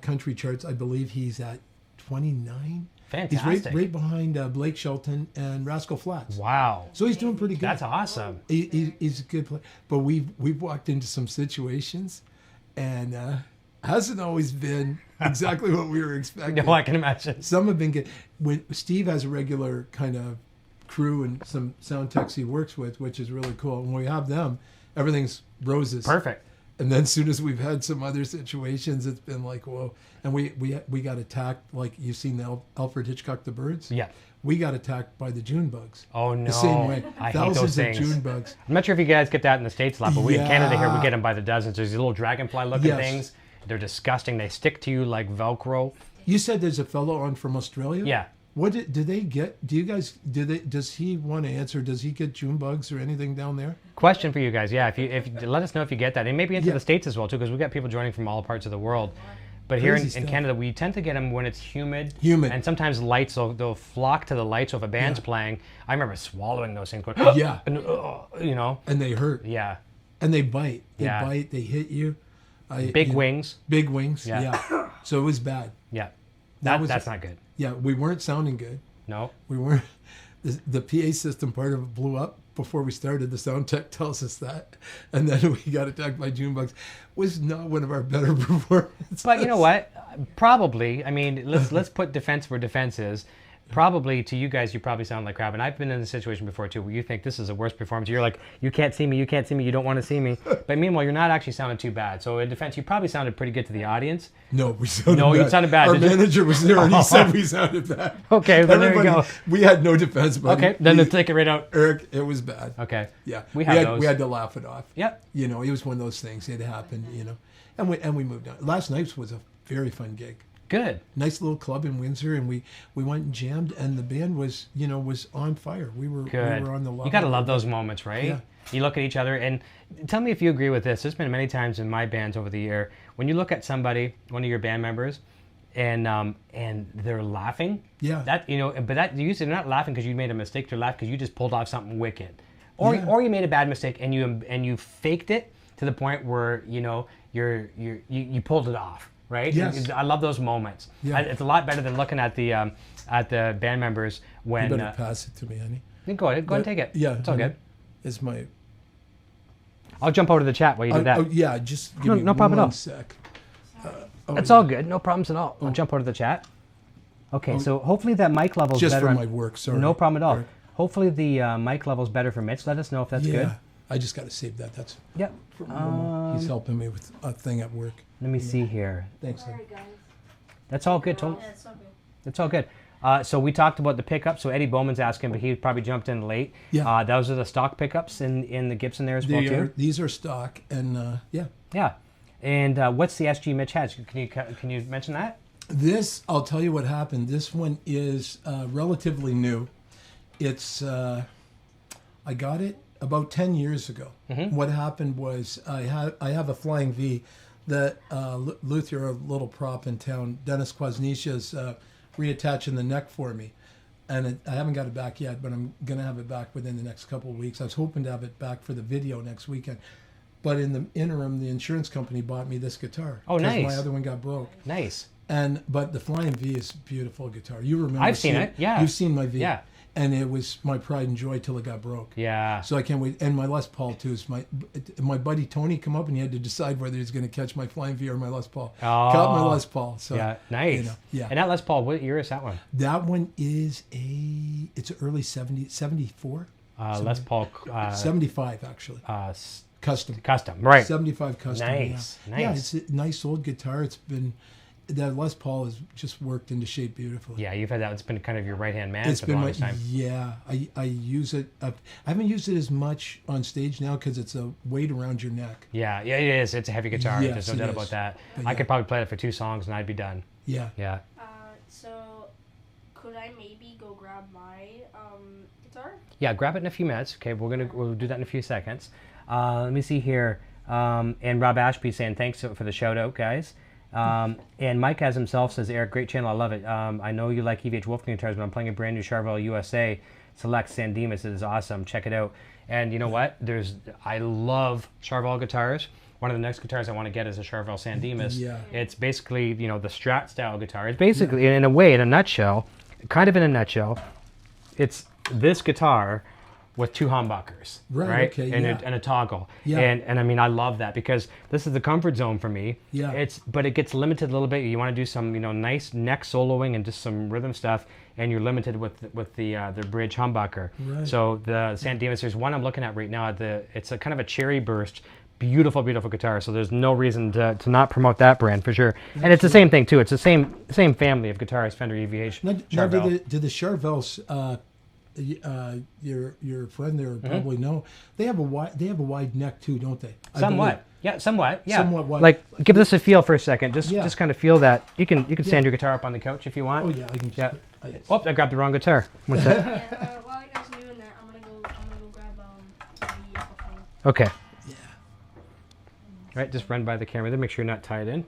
country charts. I believe he's at 29. Fantastic. He's right behind Blake Shelton and Rascal Flatts. Wow. So he's doing pretty good. That's awesome. He's a good player. But we've walked into some situations, and hasn't always been exactly what we were expecting. No, I can imagine. Some have been good. When Steve has a regular kind of crew and some sound techs he works with, which is really cool. When we have them, everything's roses. Perfect. And then as soon as we've had some other situations, it's been like, whoa. And we got attacked, like you've seen the Alfred Hitchcock, The Birds? Yeah. We got attacked by the June bugs. Oh, no. The same way. I hate Thousands those things. of June bugs. I'm not sure if you guys get that in the States a lot, but we in Canada here, we Yeah. get them by the dozens. There's these little dragonfly-looking Yes. things. They're disgusting. They stick to you like Velcro. You said there's a fellow on from Australia? Yeah. What do they get? Do you guys, does he want to answer? Does he get June bugs or anything down there? Question for you guys. Yeah, if you let us know if you get that. And maybe into Yeah. the States as well, too, because we've got people joining from all parts of the world. But here Crazy in stuff. Canada, we tend to get them when it's humid. Humid. And sometimes lights, they'll flock to the light. So if a band's Yeah. playing, I remember swallowing those things. Going, Yeah. and, you know. And they hurt. Yeah. And they bite. They Yeah. bite. They hit you. Big wings. Big wings. Yeah. Yeah. So it was bad. Yeah. Was- That's not good. Yeah. We weren't sounding good. No. We weren't. The PA system part of it blew up. before we started, the sound tech tells us that, and then we got attacked by June bugs. Was not one of our better performances. But you know what? Probably. I mean, let's put defense where defense is. Probably to you guys, you probably sound like crap. And I've been in a situation before too, where you think this is the worst performance. You're like, you can't see me, you don't want to see me. But meanwhile, you're not actually sounding too bad. So in defense, you probably sounded pretty good to the audience. No, we sounded bad. No, you sounded bad. Our manager was there and he said we sounded bad. Okay, well, there you go. We had no defense, buddy. Okay, then to take it right out. Eric, it was bad. Okay. Yeah. We had we had to laugh it off. Yep. You know, it was one of those things. It happened, you know. And we moved on. Last night was a very fun gig. Good. Nice little club in Windsor, and we went and jammed, and the band was on fire. We were on the level. You gotta love those moments, right? Yeah. You look at each other, and tell me if you agree with this. There's been many times in my bands over the year when you look at somebody, one of your band members, and they're laughing. Yeah. That but that usually they're not laughing because you made a mistake. They're laughing because you just pulled off something wicked, or you made a bad mistake and you faked it to the point where you pulled it off. Right? Yes. I love those moments. Yeah. It's a lot better than looking at the band members when. You better pass it to me, honey. Go ahead and take it. Yeah, it's all good. It's my. I'll jump over to the chat while you do that. Oh yeah, just give me no problem at all. one sec. It's all good. No problems at all. I'll jump over to the chat. Okay, so hopefully that mic level's just better. Just for my work, sorry. No problem at all. Eric. Hopefully the mic level's better for Mitch. Let us know if that's good. Yeah, I just got to save that. That's. Yep. He's helping me with a thing at work. Let me see here. Thanks. Sorry, guys. That's all good. Yeah, it's all good. That's all good. So we talked about the pickups. So Eddie Bowman's asking, but he probably jumped in late. Yeah. Those are the stock pickups in the Gibson there as well too. These are stock, and yeah. Yeah. And what's the SG Mitch has? Can you mention that? This, I'll tell you what happened. This one is relatively new. It's I got it about 10 years ago. Mm-hmm. What happened was I have a Flying V that Luther, a little prop in town, Dennis Kwasnicha's reattaching the neck for me. And I haven't got it back yet, but I'm going to have it back within the next couple of weeks. I was hoping to have it back for the video next weekend. But in the interim, the insurance company bought me this guitar. Oh, nice. Because my other one got broke. Nice. But the Flying V is a beautiful guitar. You remember? I've seen it. Yeah. You've seen my V. Yeah. And it was my pride and joy till it got broke. Yeah. So I can't wait. And my Les Paul too is my buddy Tony come up and he had to decide whether he was going to catch my Flying V or my Les Paul. Oh. Caught my Les Paul. So yeah, nice. Yeah. And that Les Paul, what year is that one? That one is it's early 74. Les Paul. 75 actually. Custom. Right. 75 custom. Nice. Yeah. Nice. Yeah, it's a nice old guitar. That Les Paul has just worked into shape beautifully. Yeah, you've had that. It's been kind of your right-hand man It's for been the longest time. Yeah, I use it. I haven't used it as much on stage now because it's a weight around your neck. Yeah, it is. It's a heavy guitar. Yes, There's no doubt about that. But I could probably play it for 2 songs and I'd be done. Yeah. Yeah. So, could I maybe go grab my guitar? Yeah, grab it in a few minutes. Okay, we'll do that in a few seconds. Let me see here. And Rob Ashby saying thanks for the shout out, guys. And Mike as himself says, Eric, great channel, I love it. I know you like EVH Wolfgang guitars, but I'm playing a brand new Charvel USA Select San Dimas. It is awesome. Check it out. And you know what? I love Charvel guitars. One of the next guitars I want to get is a Charvel San Dimas. Yeah. It's basically, the Strat style guitar. It's basically, in a nutshell, it's this guitar with 2 humbuckers, right? Okay, and a toggle. Yeah. And I mean, I love that because this is the comfort zone for me. Yeah. But it gets limited a little bit. You want to do some, nice neck soloing and just some rhythm stuff, and you're limited with the bridge humbucker. Right. So the San Dimas, there's one I'm looking at right now. It's a kind of a cherry burst. Beautiful, beautiful guitar. So there's no reason to not promote that brand for sure. And it's the same thing too. It's the same family of guitars, Fender, EVH, Now Charvel. do the Charvels, your friend there probably know they have a wide neck too, don't they? Somewhat. Yeah, somewhat. Yeah. Somewhat wide. Like, give this a feel for a second. Just kind of feel that. You can stand Yeah. your guitar up on the couch if you want. Oh yeah, I can just. Yeah. I I grabbed the wrong guitar. One sec. Yeah, while you guys are doing that, I'm gonna go grab the microphone. Okay. Yeah. Right, just run by the camera there. Make sure you're not tied in.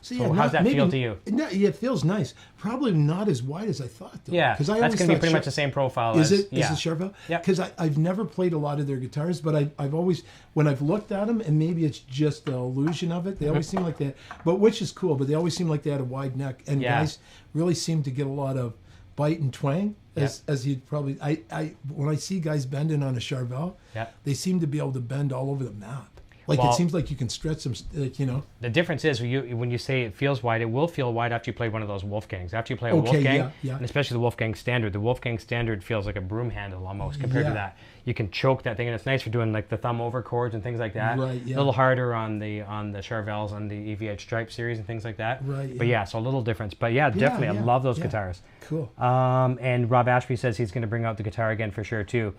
So, So how's that feel to you? No, yeah, it feels nice. Probably not as wide as I thought, though. Yeah, because that's going to be pretty much the same profile Is as... it? Yeah. Is it Charvel? Yeah. Because I've never played a lot of their guitars, but I've always, when I've looked at them, and maybe it's just the illusion of it, they always seem like they, but which is cool, but they always seem like they had a wide neck, and Yeah. guys really seem to get a lot of bite and twang. as you'd probably. I when I see guys bending on a Charvel, they seem to be able to bend all over the map. Like it seems like you can stretch them, like, you know. The difference is when you say it feels wide, it will feel wide after you play one of those Wolfgangs. After you play a Wolfgang, and especially the Wolfgang Standard, the Wolfgang Standard feels like a broom handle almost compared to that. You can choke that thing, and it's nice for doing like the thumb over chords and things like that. Right, yeah. A little harder on the Charvels on the EVH Stripe series and things like that. Right. But yeah, so a little difference. But yeah, definitely, I love those guitars. Cool. And Rob Ashby says he's going to bring out the guitar again for sure too.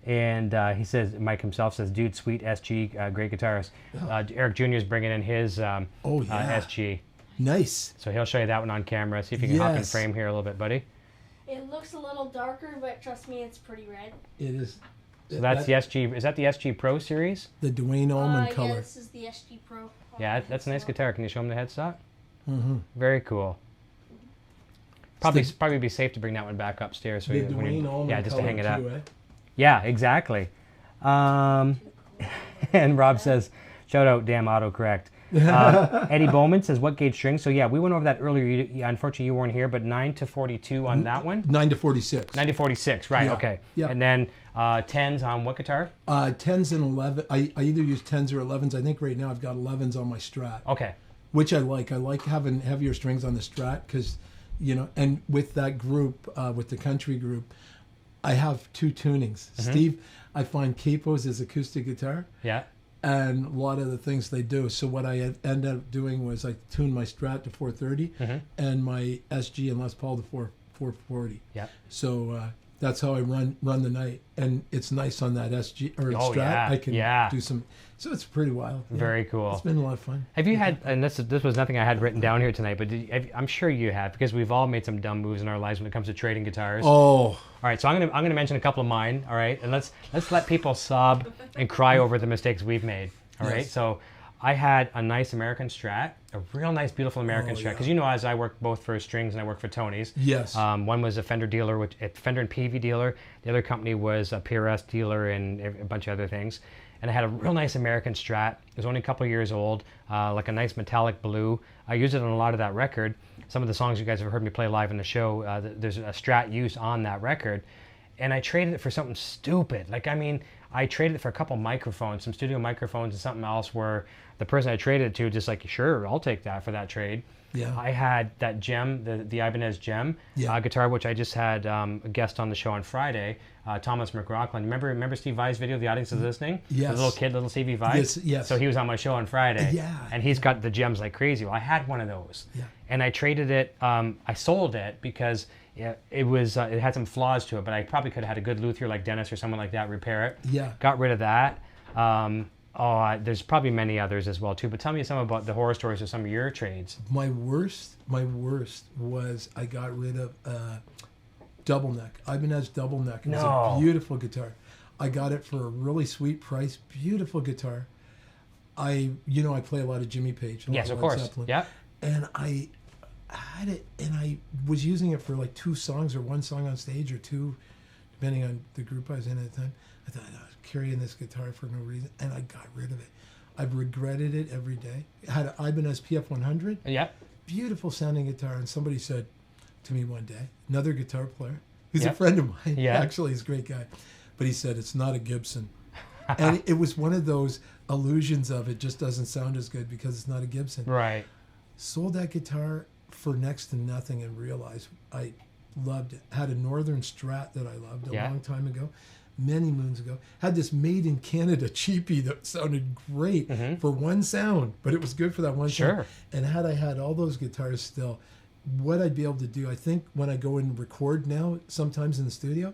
And he says, Mike himself says, dude, sweet SG, great guitarist. Eric Jr. is bringing in his SG. Nice. So he'll show you that one on camera. See if you can hop in frame here a little bit, buddy. It looks a little darker, but trust me, it's pretty red. It is. So that's the SG. Is that the SG Pro series? The Dwayne Allman color. Yeah, this is the SG Pro. Yeah, that's a nice guitar. Can you show him the headstock? Mm-hmm. Very cool. Probably be safe to bring that one back upstairs. So the Dwayne Allman just to hang it up. too, eh? Yeah, exactly. And Rob says, shout out, damn autocorrect. Eddie Bowman says, what gauge string? So yeah, we went over that earlier. Unfortunately, you weren't here, but 9 to 42 on that one? 9 to 46. 9 to 46, right, okay. Yeah. And then 10s on what guitar? 10s and 11. I either use 10s or 11s. I think right now I've got 11s on my Strat. Okay. Which I like. I like having heavier strings on the Strat because, you know, and with that group, with the country group, I have two tunings. Mm-hmm. Steve, I find capos is acoustic guitar. Yeah. And a lot of the things they do. So what I ended up doing was I tuned my Strat to 430 and my SG and Les Paul to 440. Yeah. So that's how I run the night. And it's nice on that SG or Strat. Yeah. I can do some. So it's pretty wild. Yeah. Very cool. It's been a lot of fun. Have you had, and this was nothing I had written down here tonight, but I'm sure you have, because we've all made some dumb moves in our lives when it comes to trading guitars. Oh. All right, so I'm gonna mention a couple of mine. All right, and let's let people sob and cry over the mistakes we've made. All right, so I had a nice American Strat, a real nice, beautiful American Strat, because you know, as I work both for Strings and I work for Tony's. Yes. One was a Fender dealer, a Fender and PV dealer. The other company was a PRS dealer and a bunch of other things. And I had a real nice American Strat. It was only a couple years old, like a nice metallic blue. I used it on a lot of that record. Some of the songs you guys have heard me play live in the show, there's a Strat use on that record. And I traded it for something stupid. Like, I mean, I traded it for a couple microphones, some studio microphones and something else where the person I traded it to just like, sure, I'll take that for that trade. Yeah. I had that Gem, the Ibanez Gem guitar, which I just had a guest on the show on Friday, Thomas McRockland. Remember Steve Vai's video? The audience is listening. Yes. The little kid, little Stevie Vai. Yes. So he was on my show on Friday. Yeah. And he's got the Gems like crazy. Well, I had one of those. Yeah. And I traded it. I sold it because it was it had some flaws to it, but I probably could have had a good luthier like Dennis or someone like that repair it. Yeah. Got rid of that. There's probably many others as well too. But tell me some about the horror stories of some of your trades. My worst was I got rid of double neck. Ibanez double neck. It was a beautiful guitar. I got it for a really sweet price. Beautiful guitar. I play a lot of Jimmy Page. Yes, of course. Zeppelin. Yeah. And I had it, and I was using it for like 2 songs or 1 song on stage or 2, depending on the group I was in at the time. I thought I was carrying this guitar for no reason, and I got rid of it. I've regretted it every day. I had an Ibanez PF100. Yeah. Beautiful sounding guitar, and somebody said to me one day, another guitar player, who's a friend of mine, actually he's a great guy, but he said, it's not a Gibson. And it was one of those illusions of it just doesn't sound as good because it's not a Gibson. Right. Sold that guitar for next to nothing and realized I loved it. Had a Northern Strat that I loved a long time ago, many moons ago. Had this made in Canada cheapie that sounded great for one sound, but it was good for that one sound. And had I had all those guitars still, what I'd be able to do, I think when I go and record now, sometimes in the studio,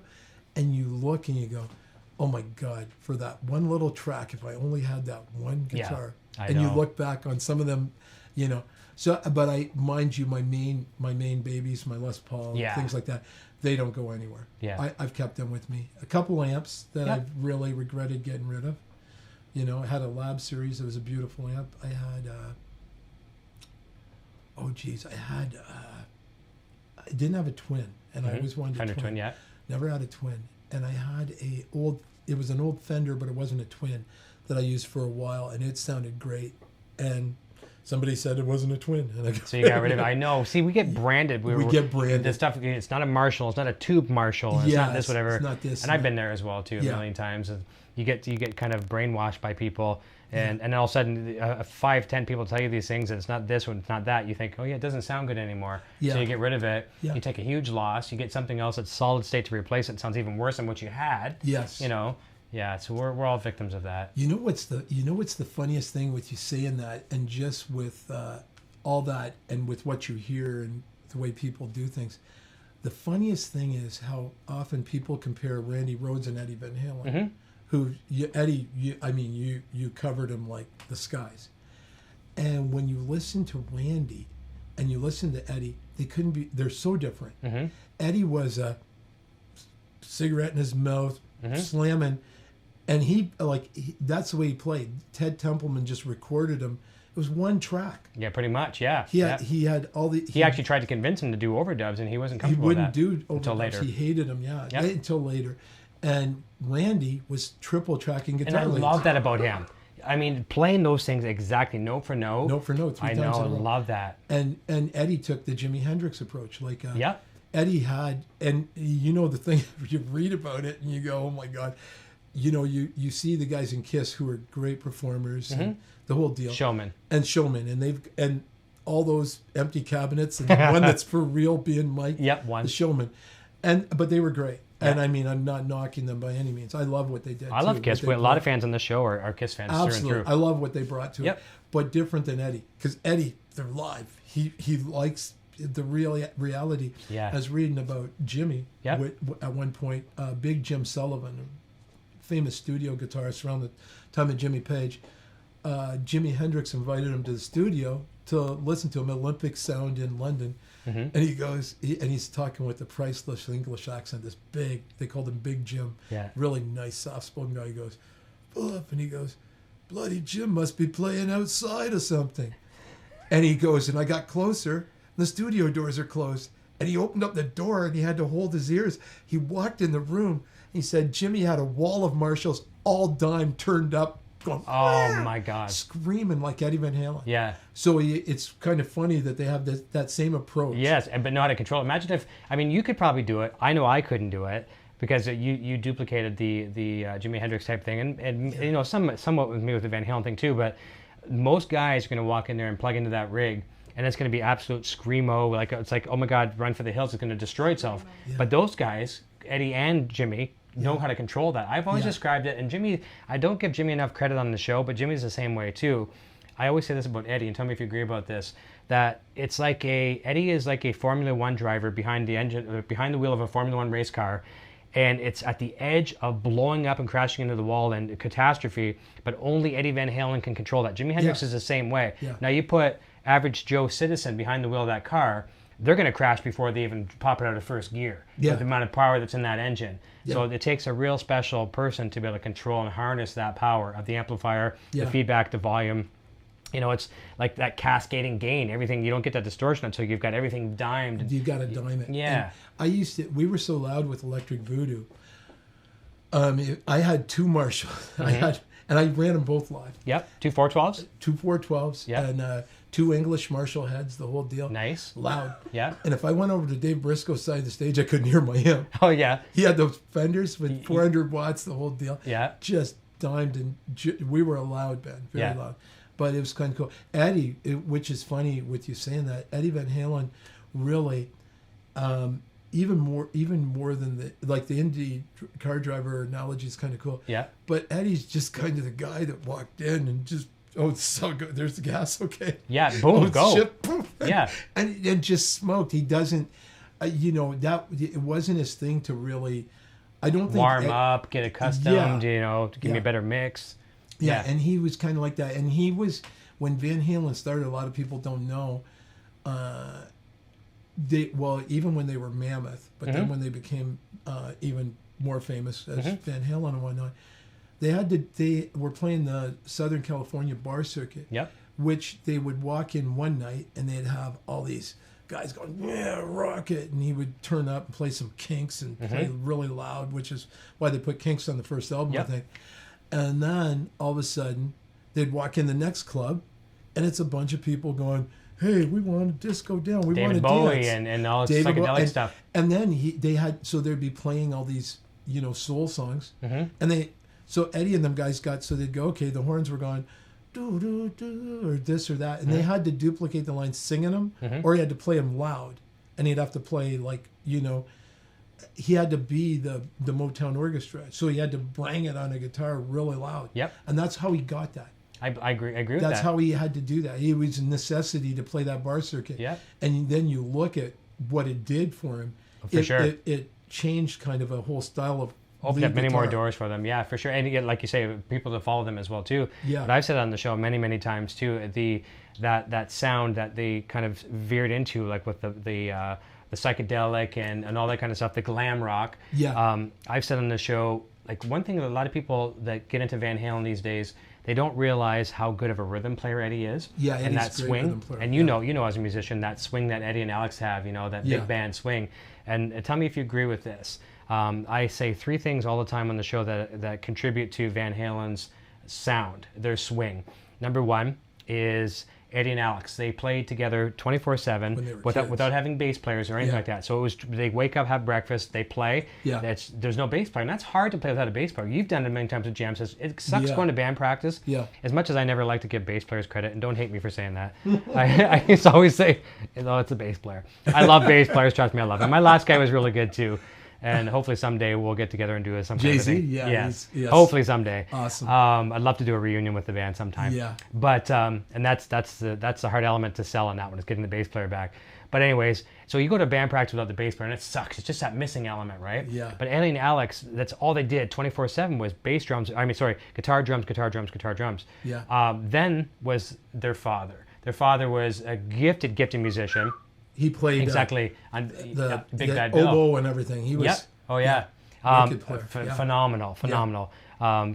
and you look and you go, oh my God, for that one little track, if I only had that one guitar. And you look back on some of them, you know. So, but mind you, my main babies, my Les Paul, things like that, they don't go anywhere. Yeah. I've kept them with me. A couple amps that I've really regretted getting rid of. You know, I had a Lab Series. It was a beautiful amp. I had, I didn't have a twin, and I always wanted a Fender twin. Yeah. Never had a twin. And I had it was an old Fender, but it wasn't a twin that I used for a while, and it sounded great. And Somebody said it wasn't a twin. And I go, So you got rid of it. I know. See, we get branded. We get branded. The stuff, it's not a Marshall. It's not a tube Marshall. It's not this, whatever. It's not this. And I've been there as well, too, a million times. And you get kind of brainwashed by people. And all of a sudden, 5-10 people tell you these things, and it's not this one, it's not that. You think, oh, yeah, it doesn't sound good anymore. Yeah. So you get rid of it. Yeah. You take a huge loss. You get something else that's solid state to replace it. It sounds even worse than what you had. Yes. You know? Yeah, so we're all victims of that. You know what's the funniest thing with you saying that, and just with all that, and with what you hear and the way people do things, the funniest thing is how often people compare Randy Rhoads and Eddie Van Halen. Mm-hmm. Who Eddie? You covered him like the skies, and when you listen to Randy, and you listen to Eddie, they couldn't be. They're so different. Mm-hmm. Eddie was a cigarette in his mouth, slamming, and that's the way he played. Ted Templeman just recorded him. It was one track. Yeah, pretty much. Yeah. He had all the. He actually tried to convince him to do overdubs, and he wasn't comfortable with that. He wouldn't do overdubs. Until later. He hated them. Yeah, Yep. Until later. And Randy was triple tracking guitar And I leads. love that about him. I mean, playing those things exactly note for note. Note for note, 3 times in a row. I love that. And Eddie took the Jimi Hendrix approach. Like yeah. Eddie had, and you know the thing, you read about it and you go, oh my God. You know, you see the guys in Kiss who are great performers and the whole deal. Showmen. And all those empty cabinets and the one that's for real being Mike. Yep, one. The Showman. But they were great. Yeah. And I mean, I'm not knocking them by any means. I love what they did. I love Kiss. A lot of fans on this show are Kiss fans. Absolutely. Through and through. I love what they brought to it. But different than Eddie. Because Eddie, they're live. He likes the real reality. Yeah. I was reading about Jimmy at one point. Big Jim Sullivan, famous studio guitarist around the time of Jimmy Page. Jimi Hendrix invited him to the studio to listen to him, Olympic Sound in London. And he goes, he's talking with the priceless English accent, this big, they called him Big Jim, really nice, soft-spoken guy. He goes, pull up, and he goes, bloody Jim must be playing outside or something. And he goes, and I got closer, and the studio doors are closed, and he opened up the door, and he had to hold his ears. He walked in the room, he said Jimmy had a wall of Marshalls, all dime, turned up, going, oh my God, screaming like Eddie Van Halen. Yeah. So it's kind of funny that they have that same approach. Yes, but know how to control it. Imagine if, I mean, you could probably do it. I know I couldn't do it because you duplicated the Jimi Hendrix type thing, and you know, somewhat with me with the Van Halen thing too. But most guys are going to walk in there and plug into that rig, and it's going to be absolute screamo. Like it's like, oh my God, Run for the Hills is going to destroy itself. Yeah. But those guys, Eddie and Jimmy, know how to control that. I've always described it, and Jimmy, I don't give Jimmy enough credit on the show, but Jimmy's the same way too. I always say this about Eddie, and tell me if you agree about this, that it's like Eddie is like a Formula One driver behind the wheel of a Formula One race car, and it's at the edge of blowing up and crashing into the wall and catastrophe, but only Eddie Van Halen can control that. Jimi Hendrix is the same way. Yeah. Now you put average Joe citizen behind the wheel of that car, they're going to crash before they even pop it out of first gear with the amount of power that's in that engine. Yeah. So it takes a real special person to be able to control and harness that power of the amplifier, the feedback, the volume. You know, it's like that cascading gain. Everything, you don't get that distortion until you've got everything dimed. You've got to dime it. Yeah. And we were so loud with Electric Voodoo. I had 2 Marshalls. And I ran them both live. Yep. 2 412s? 2 412s. Yep. And 2 English Marshall heads, the whole deal. Nice. Loud. Yeah. And if I went over to Dave Briscoe's side of the stage, I couldn't hear my amp. Oh, yeah. He had those Fenders with 400 watts, the whole deal. Yeah. Just dimed, and we were a loud band, very loud. But it was kind of cool. Eddie, which is funny with you saying that, Eddie Van Halen really, even more than the Indy car driver analogy is kind of cool. Yeah. But Eddie's just kind of the guy that walked in and just, oh, it's so good. There's the gas, okay. Yeah, boom, go. Shit, poof, and just smoked. He doesn't, that it wasn't his thing to really, I don't think. Warm up, get accustomed, to give me a better mix. Yeah, and he was kind of like that. And he was, when Van Halen started, a lot of people don't know, even when they were Mammoth, but then when they became even more famous as Van Halen and whatnot, they were playing the Southern California bar circuit, which they would walk in one night and they'd have all these guys going, yeah, rock it, and he would turn up and play some Kinks and play really loud, which is why they put Kinks on the first album, I think. And then all of a sudden, they'd walk in the next club, and it's a bunch of people going, hey, we want to disco down. We want to Bowie dance. and all psychedelic stuff. And then they'd be playing all these, soul songs. And so Eddie and them guys they'd go, okay, the horns were going, do, do, do, or this or that. And they had to duplicate the lines singing them, or he had to play them loud. And he'd have to play he had to be the Motown orchestra. So he had to bang it on a guitar really loud. Yep. And that's how he got that. I agree with that. That's how he had to do that. It was a necessity to play that bar circuit. Yeah. And then you look at what it did for him. Sure. It changed kind of a whole style of opened up many more doors for them. Yeah, for sure. And again, like you say, people to follow them as well too. Yeah. But I've said on the show many, many times too, that sound that they kind of veered into, like with the psychedelic and all that kind of stuff, the glam rock. Yeah. I've said on the show, like one thing that a lot of people that get into Van Halen these days, they don't realize how good of a rhythm player Eddie is. Yeah, and Eddie's that a great swing. rhythm player. And you know as a musician, that swing that Eddie and Alex have, that big band swing. And tell me if you agree with this. I say three things all the time on the show that contribute to Van Halen's sound, their swing. Number one is Eddie and Alex. They played together 24/7 without having bass players or anything like that. So it was they wake up, have breakfast, they play. Yeah. There's no bass player, and that's hard to play without a bass player. You've done it many times with jam sessions. It sucks going to band practice. Yeah. As much as I never like to give bass players credit, and don't hate me for saying that, I used to always say, it's a bass player. I love bass players. Trust me, I love them. My last guy was really good too. And hopefully someday we'll get together and do some kind of thing. Yeah. Yes. Yes. Hopefully someday. Awesome. I'd love to do a reunion with the band sometime. Yeah. But and that's the hard element to sell on that one, is getting the bass player back. But anyways, so you go to band practice without the bass player, and it sucks. It's just that missing element, right? Yeah. But Eddie and Alex, that's all they did 24/7 was guitar drums. Yeah. Then was their father. Their father was a gifted musician. He played exactly on the Big Bad Bill. oboe and everything. He was. Yep. Oh yeah. Wicked player. Phenomenal.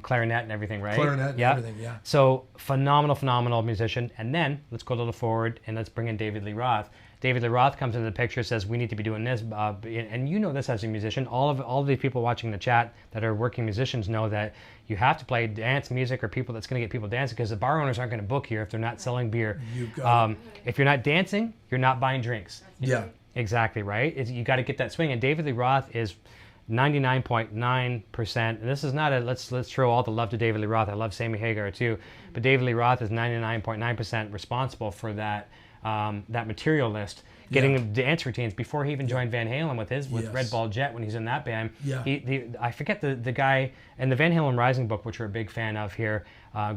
Clarinet and everything, right? Clarinet and everything, yeah. So phenomenal musician. And then let's go a little forward and let's bring in David Lee Roth. David Lee Roth comes into the picture, says we need to be doing this, and you know this as a musician. All of the people watching the chat that are working musicians know that you have to play dance music or people that's going to get people dancing, because the bar owners aren't going to book here if they're not selling beer. You got it. If you're not dancing, you're not buying drinks. Yeah. Exactly right. You got to get that swing, and David Lee Roth is 99.9%. And this is not let's throw all the love to David Lee Roth. I love Sammy Hagar too, but David Lee Roth is 99.9% responsible for that material list, getting dance routines before he even joined Van Halen with Red Ball Jet when he's in that band. Yeah. I forget the guy in the Van Halen Rising book, which we're a big fan of here.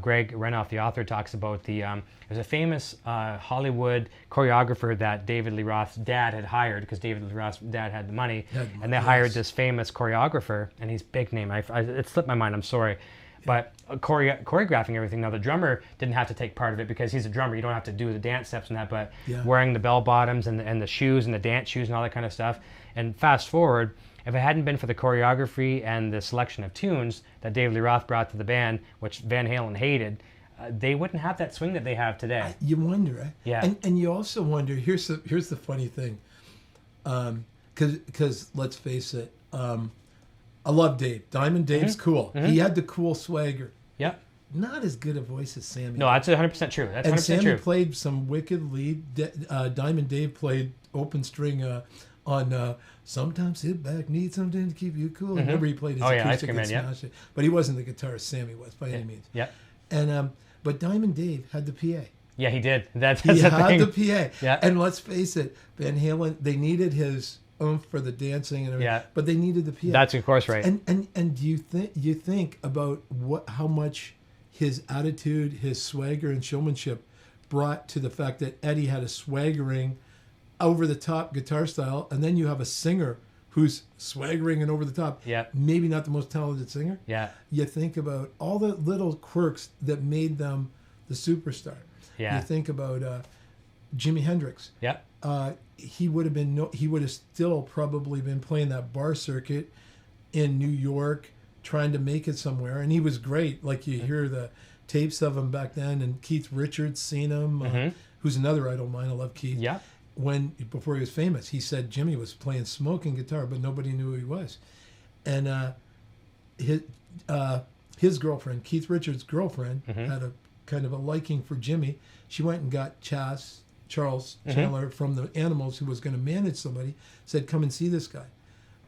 Greg Renoff, the author, talks about there's a famous Hollywood choreographer that David Lee Roth's dad had hired, because David Lee Roth's dad had the money, and they hired this famous choreographer, and he's big name. It slipped my mind. I'm sorry. But choreographing everything. Now, the drummer didn't have to take part of it because he's a drummer. You don't have to do the dance steps and that, but wearing the bell bottoms and the shoes and the dance shoes and all that kind of stuff. And fast forward, if it hadn't been for the choreography and the selection of tunes that David Lee Roth brought to the band, which Van Halen hated, they wouldn't have that swing that they have today. You wonder, eh? Yeah. And you also wonder, here's the funny thing, because let's face it, I love Dave. Diamond Dave's cool. He had the cool swagger. Yep. Not as good a voice as Sammy. No, that's 100% true. That's 100% and Sammy true. played some wicked lead. Diamond Dave played open string on Sometimes Sit Back, Need Something to Keep You Cool. Remember he played his acoustic and smashed it. But he wasn't the guitarist Sammy was by any means. Yep. And but Diamond Dave had the PA. Yeah, he did. That's he the had thing. the PA. Yeah. And let's face it, Van Halen, they needed his oomph for the dancing and everything. Yeah. But they needed the PA. That's of course right. And do you think about how much his attitude, his swagger and showmanship brought to the fact that Eddie had a swaggering, over the top guitar style, and then you have a singer who's swaggering and over the top. Yeah. Maybe not the most talented singer. Yeah. You think about all the little quirks that made them the superstar. Yeah. You think about Jimi Hendrix. Yeah. He would have still probably been playing that bar circuit in New York, trying to make it somewhere, and he was great. Like you hear the tapes of him back then, and Keith Richards seen him, who's another idol of mine. I love Keith. Yeah. Before he was famous, he said Jimmy was playing smoking guitar, but nobody knew who he was. And his girlfriend, Keith Richards' girlfriend, had a kind of a liking for Jimmy, she went and got Charles Chandler from the Animals, who was going to manage somebody, said, come and see this guy.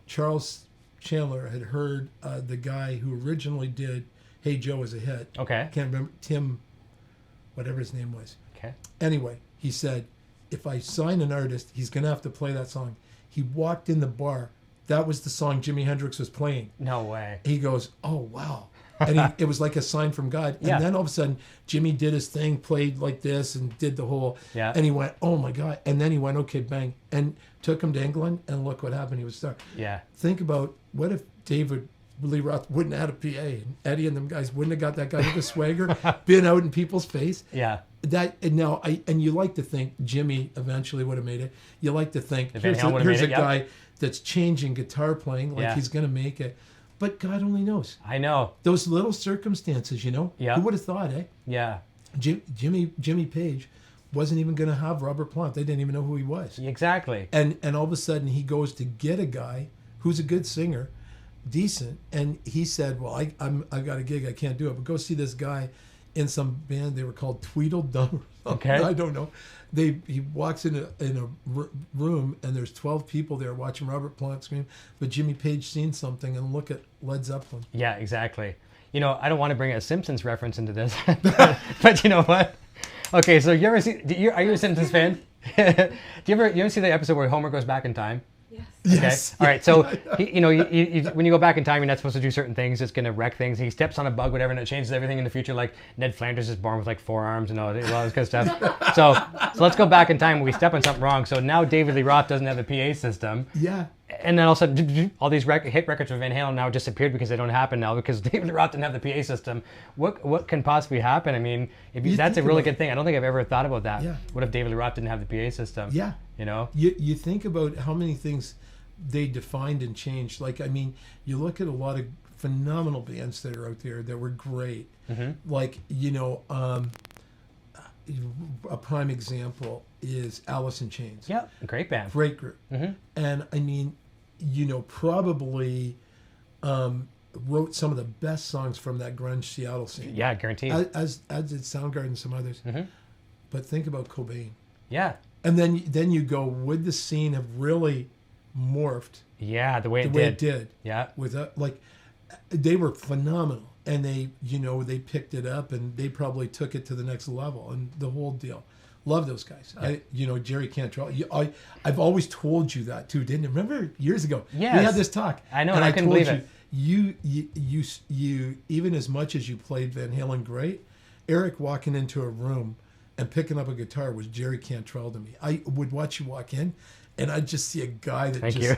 Charles Chandler had heard the guy who originally did Hey Joe as a hit. Okay. Can't remember, Tim, whatever his name was. Okay. Anyway, he said, if I sign an artist, he's going to have to play that song. He walked in the bar. That was the song Jimi Hendrix was playing. No way. He goes, oh, wow. And it was like a sign from God. And then all of a sudden, Jimmy did his thing, played like this, and did the whole... Yeah. And he went, oh, my God. And then he went, okay, bang. And took him to England, and look what happened. He was a star. Yeah. Think about, what if Lee Roth wouldn't have had a PA, and Eddie and them guys wouldn't have got that guy with the swagger, been out in people's face? Yeah. And you like to think Jimmy eventually would have made it. You like to think, here's a guy that's changing guitar playing, like he's going to make it. But God only knows. I know. Those little circumstances, Yeah. Who would have thought, eh? Yeah. Jimmy Page wasn't even going to have Robert Plant. They didn't even know who he was. Exactly. And all of a sudden he goes to get a guy who's a good singer, decent, and he said, well, I got a gig, I can't do it, but go see this guy in some band. They were called Tweedledum. Okay. I don't know. He walks in a room, and there's 12 people there watching Robert Plant scream, but Jimmy Page seen something, and look at Led Zeppelin. Yeah, exactly. I don't want to bring a Simpsons reference into this, but you know what? Okay, so you ever see? Are you a Simpsons fan? Do you ever see the episode where Homer goes back in time? Yes. Okay. All right. So, when you go back in time, you're not supposed to do certain things. It's going to wreck things. He steps on a bug, whatever, and it changes everything in the future. Like Ned Flanders is born with like 4 arms and all this kind of stuff. So let's go back in time when we step on something wrong. So now David Lee Roth doesn't have a PA system. Yeah. And then all of a sudden, all these hit records of Van Halen now disappeared because they don't happen now because David Lee Roth didn't have the PA system. What can possibly happen? I mean, that's a really good thing. I don't think I've ever thought about that. Yeah. What if David Lee Roth didn't have the PA system? Yeah. You think about how many things they defined and changed. Like, I mean, you look at a lot of phenomenal bands that are out there that were great. Mm-hmm. Like, a prime example is Alice in Chains. Yeah, great band. Great group. Mm-hmm. And, I mean, probably wrote some of the best songs from that grunge Seattle scene. Yeah, guaranteed. As did Soundgarden and some others. Mm-hmm. But think about Cobain. Yeah. And then you go, would the scene have really morphed? Yeah, the way it did. Yeah. With they were phenomenal, and they picked it up, and they probably took it to the next level, and the whole deal. Love those guys. Yeah. Jerry Cantrell. I've always told you that too, didn't you? Remember years ago? Yes. We had this talk. I know, and I couldn't believe it. You even as much as you played Van Halen great, Eric walking into a room and picking up a guitar was Jerry Cantrell to me. I would watch you walk in, and I'd just see a guy that Thank you.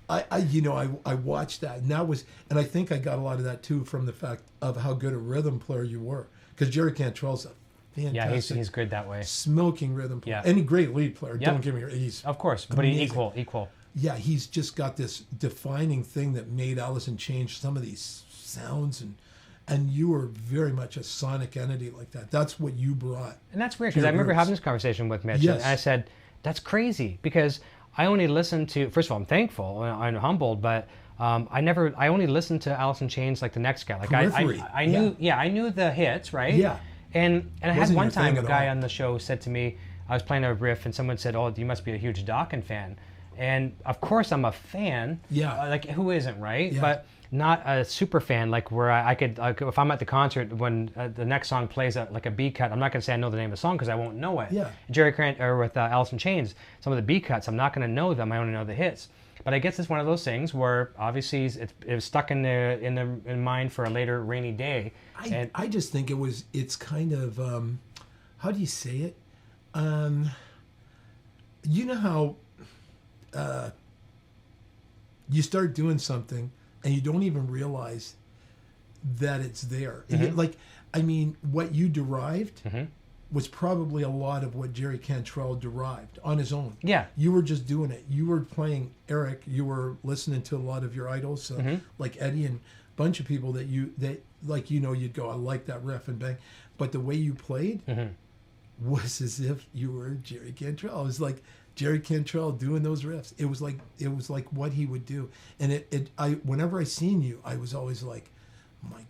I watched that, and I think I got a lot of that too from the fact of how good a rhythm player you were, because Jerry Cantrell's a fantastic. Yeah, he's good that way. Smoking rhythm player. Yeah. And a great lead player. Yep. Don't get me wrong. He's of course, but amazing. he's equal. Yeah, he's just got this defining thing that made Alice in Chains some of these sounds, and you were very much a sonic entity like that. That's what you brought. And that's weird, because I remember having this conversation with Mitch, yes. and I said, that's crazy, because I only listened to, first of all, I'm thankful, I'm humbled, but I only listened to Alice in Chains like the next guy. Like I knew the hits, right? Yeah. And I had one time a guy all. on the show said to me, I was playing a riff and someone said, oh, you must be a huge Dokken fan. And of course I'm a fan. Yeah. Like who isn't, right? Yeah. But not a super fan, like where I could, if I'm at the concert, when the next song plays like a B cut, I'm not going to say I know the name of the song because I won't know it. Yeah. Jerry Grant, or with Alice in Chains, some of the B cuts, I'm not going to know them. I only know the hits. But I guess it's one of those things where obviously it was stuck in mind for a later rainy day. I just think it's kind of, how do you say it? You know how you start doing something and you don't even realize that it's there. Mm-hmm. Like, I mean, what you derived mm-hmm. was probably a lot of what Jerry Cantrell derived on his own. Yeah. You were just doing it. You were playing Eric. You were listening to a lot of your idols, mm-hmm. like Eddie and a bunch of people that you'd go, I like that riff and bang. But the way you played mm-hmm. was as if you were Jerry Cantrell. It was like Jerry Cantrell doing those riffs. It was like what he would do. And whenever I seen you, I was always like, my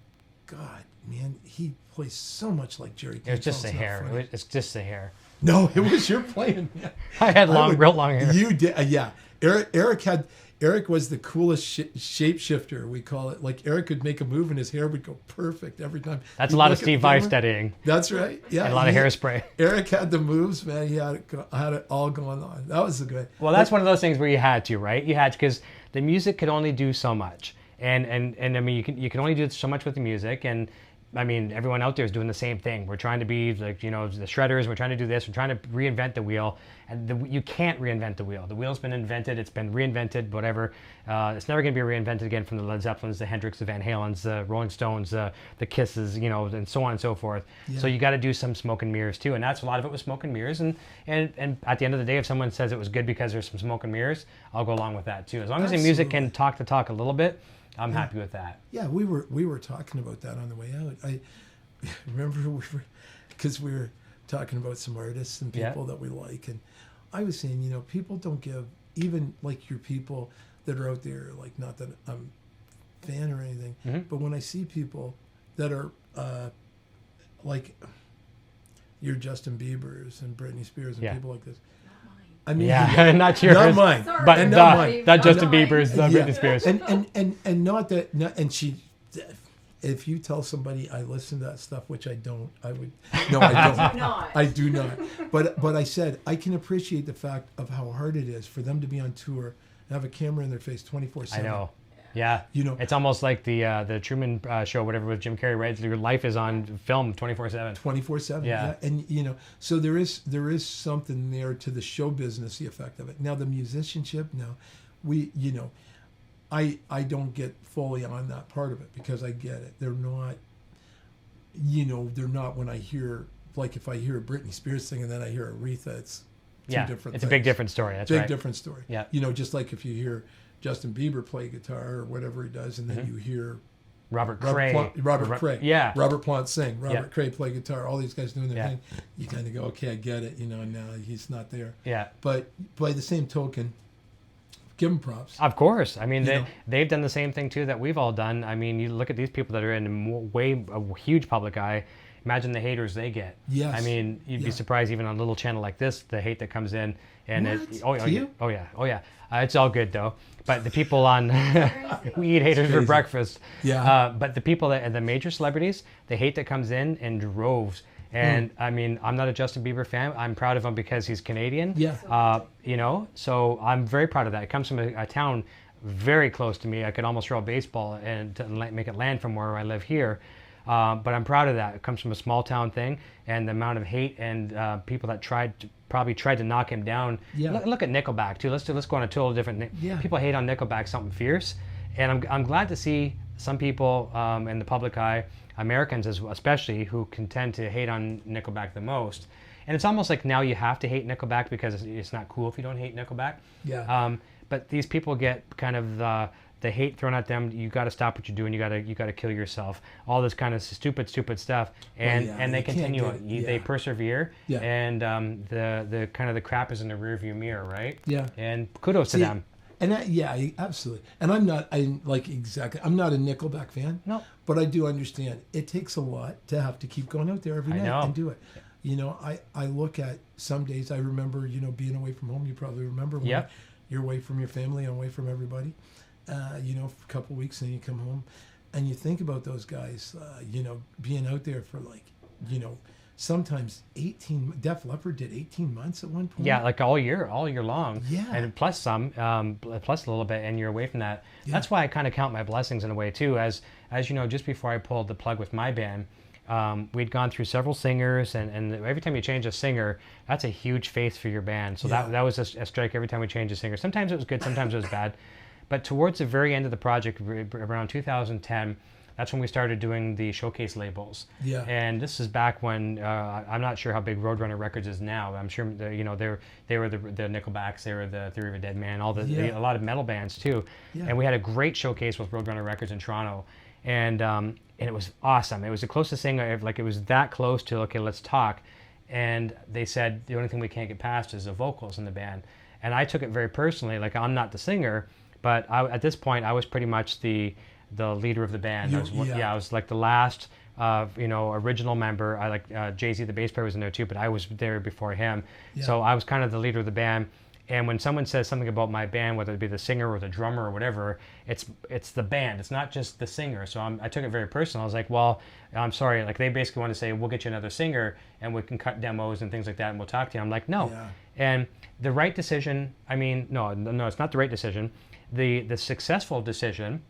God, man, he plays so much like Jerry. It was just the hair. It's just the hair. No, it was your playing. Yeah. I had real long hair. You did, yeah. Eric was the coolest shapeshifter, we call it. Like, Eric could make a move and his hair would go perfect every time. That's a lot of Steve Vai studying. That's right. Yeah. And a lot of hairspray. Eric had the moves, man. He had it all going on. That was a good. Well, that's one of those things where you had to, right? You had to, because the music could only do so much. And I mean, you can only do so much with the music. And I mean, everyone out there is doing the same thing. We're trying to be like, you know, the shredders. We're trying to do this. We're trying to reinvent the wheel. And you can't reinvent the wheel. The wheel's been invented. It's been reinvented, whatever. It's never going to be reinvented again from the Led Zeppelins, the Hendrix, the Van Halens, the Rolling Stones, the Kisses, you know, and so on and so forth. Yeah. So you got to do some smoke and mirrors too. And that's a lot of it was smoke and mirrors. And at the end of the day, if someone says it was good because there's some smoke and mirrors, I'll go along with that too. As long as the music can talk the talk a little bit, I'm happy with that. Yeah, we were talking about that on the way out. I remember because we were talking about some artists and people that we like, and I was saying, you know, people don't give, even like your people that are out there, like, not that I'm a fan or anything, but when I see people that are like your Justin Biebers and Britney Spears and people like this. I mean, not yours, not mine, but not mine. Not Justin Bieber's, Britney Spears, and not that. And she, if you tell somebody I listen to that stuff, which I don't, I would. No, I don't. I do not. But I said I can appreciate the fact of how hard it is for them to be on tour and have a camera in their face 24/7. I know. Yeah, you know, it's almost like the Truman Show, whatever, with Jim Carrey, right? Your life is on film 24/7. 24/7. Yeah, and you know, so there is something there to the show business, the effect of it. Now the musicianship, no, you know, I don't get fully on that part of it because I get it. They're not, you know, when I hear, like, if I hear a Britney Spears thing and then I hear Aretha, it's two different things. It's a big different story. That's right. Big different story. Yeah. You know, just like if you hear Justin Bieber play guitar or whatever he does, and then you hear Robert Cray Plant sing, Robert Cray play guitar, all these guys doing their thing, you kind of go, okay, I get it, you know, now he's not there. Yeah. But by the same token, give them props. Of course. I mean, they've done the same thing too that we've all done. I mean, you look at these people that are in a huge public eye. Imagine the haters they get. Yes. I mean, you'd be surprised even on a little channel like this, the hate that comes in. And it's all good though. But the people on we eat haters for breakfast. Yeah. But the people the major celebrities, the hate that comes in droves. And I mean, I'm not a Justin Bieber fan. I'm proud of him because he's Canadian. Yeah. You know, so I'm very proud of that. It comes from a town very close to me. I could almost throw a baseball and to make it land from where I live here. But I'm proud of that. It comes from a small town thing, and the amount of hate and people that probably tried to knock him down. Yeah. Look at Nickelback too. Let's go on a total different. Yeah. People hate on Nickelback something fierce, and I'm glad to see some people in the public eye, Americans especially, who can tend to hate on Nickelback the most. And it's almost like now you have to hate Nickelback because it's not cool if you don't hate Nickelback. Yeah. But these people get kind of the hate thrown at them. You got to stop what you're doing. You got to kill yourself. All this kind of stupid stuff, and they continue it. They persevere. Yeah. And the kind of the crap is in the rearview mirror, right? Yeah. And kudos to them. And absolutely. And I'm not a Nickelback fan. No. But I do understand it takes a lot to have to keep going out there every night and do it. You know, I look at some days. I remember, you know, being away from home. You probably remember when you're away from your family and away from everybody. You know, for a couple of weeks, and you come home, and you think about those guys. You know, being out there for, like, you know, sometimes 18. Def Leppard did 18 months at one point. Yeah, like all year long. Yeah, and plus a little bit, and you're away from that. Yeah. That's why I kind of count my blessings in a way too. As you know, just before I pulled the plug with my band, we'd gone through several singers, and every time you change a singer, that's a huge faith for your band. So that was a strike every time we changed a singer. Sometimes it was good, sometimes it was bad. But towards the very end of the project, around 2010, that's when we started doing the showcase labels. Yeah. And this is back when I'm not sure how big Roadrunner Records is now. I'm sure you know they were the Nickelbacks, they were the Theory of a Dead Man, a lot of metal bands too. Yeah. And we had a great showcase with Roadrunner Records in Toronto, and it was awesome. It was the closest thing it was that close to okay, let's talk. And they said the only thing we can't get past is the vocals in the band. And I took it very personally. Like, I'm not the singer. But at this point, I was pretty much the the leader of the band. Yeah. I was like the last original member. I like Jay-Z, the bass player, was in there too, but I was there before him. Yeah. So I was kind of the leader of the band. And when someone says something about my band, whether it be the singer or the drummer or whatever, it's the band. It's not just the singer. So I took it very personal. I was like, well, I'm sorry. Like, they basically want to say, we'll get you another singer and we can cut demos and things like that and we'll talk to you. I'm like, no. Yeah. And the right decision, no, it's not the right decision. The successful decision,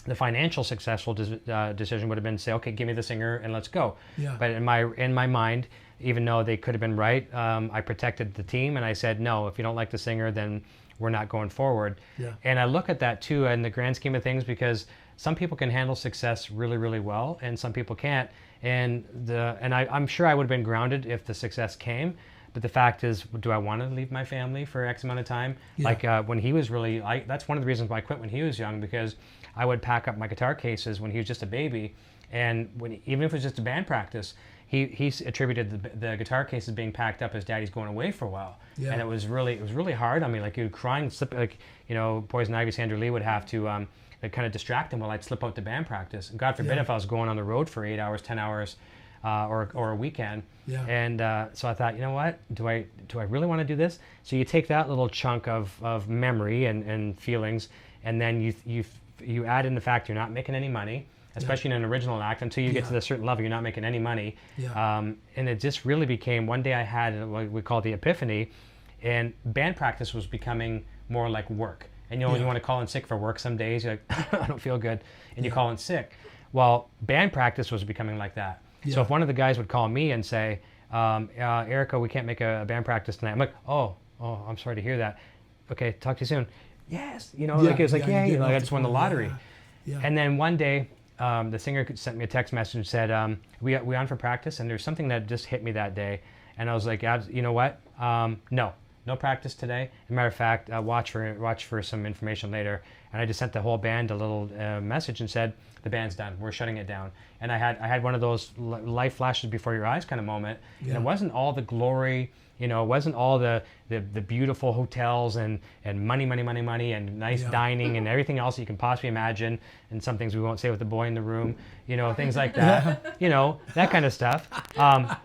the financial successful decision would have been to say, okay, give me the singer and let's go. Yeah. But in my mind, even though they could have been right, I protected the team and I said, no, if you don't like the singer, then we're not going forward. Yeah. And I look at that too in the grand scheme of things, because some people can handle success really, really well and some people can't. And I'm sure I would have been grounded if the success came. But the fact is, do I want to leave my family for X amount of time? Yeah. Like when he was really, that's one of the reasons why I quit when he was young, because I would pack up my guitar cases when he was just a baby. And even if it was just a band practice, he attributed the guitar cases being packed up as Daddy's going away for a while. Yeah. And it was really hard on me. Like, he would cry and slip, like, Poison Ivy, Sandra Lee would have to kind of distract him while I'd slip out to band practice. And God forbid if I was going on the road for 8 hours, 10 hours, or a weekend. Yeah. And so I thought, you know what? Do I really want to do this? So you take that little chunk of memory and feelings, and then you add in the fact you're not making any money, especially in an original act, until you get to a certain level, you're not making any money. Yeah. And it just really became, one day I had what we call the epiphany, and band practice was becoming more like work. And you want to call in sick for work some days, you're like, I don't feel good, and you call in sick. Well, band practice was becoming like that. Yeah. So if one of the guys would call me and say, Erica, we can't make a band practice tonight. I'm like, oh, I'm sorry to hear that. Okay, talk to you soon. Yes. Like it was like, like I just won the lottery. Yeah. Yeah. And then one day, the singer sent me a text message and said, we on for practice? And there's something that just hit me that day. And I was like, you know what? No practice today. As a matter of fact, watch for some information later. And I just sent the whole band a little message and said, the band's done. We're shutting it down. And I had one of those life flashes before your eyes kind of moment. Yeah. And it wasn't all the glory, it wasn't all the beautiful hotels and money and nice dining and everything else you can possibly imagine. And some things we won't say with the boy in the room, things like that, that kind of stuff.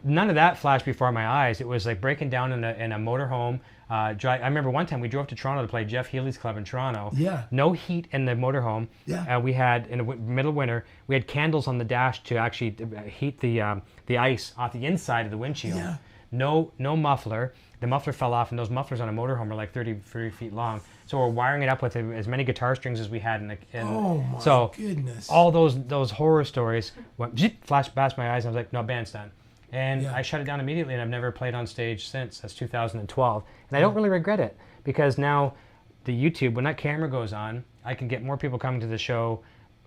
None of that flashed before my eyes. It was like breaking down in a motorhome. I remember one time we drove to Toronto to play Jeff Healy's club in Toronto. Yeah. No heat in the motorhome. Yeah. We had, in the middle of winter, we had candles on the dash to actually heat the ice off the inside of the windshield. Yeah. No muffler. The muffler fell off, and those mufflers on a motorhome are like 30 feet long. So we're wiring it up with as many guitar strings as we had. Oh my goodness! All those horror stories flashed past my eyes, and I was like, no, band's done. And I shut it down immediately, and I've never played on stage since. That's 2012. And I don't really regret it, because now the YouTube, when that camera goes on, I can get more people coming to the show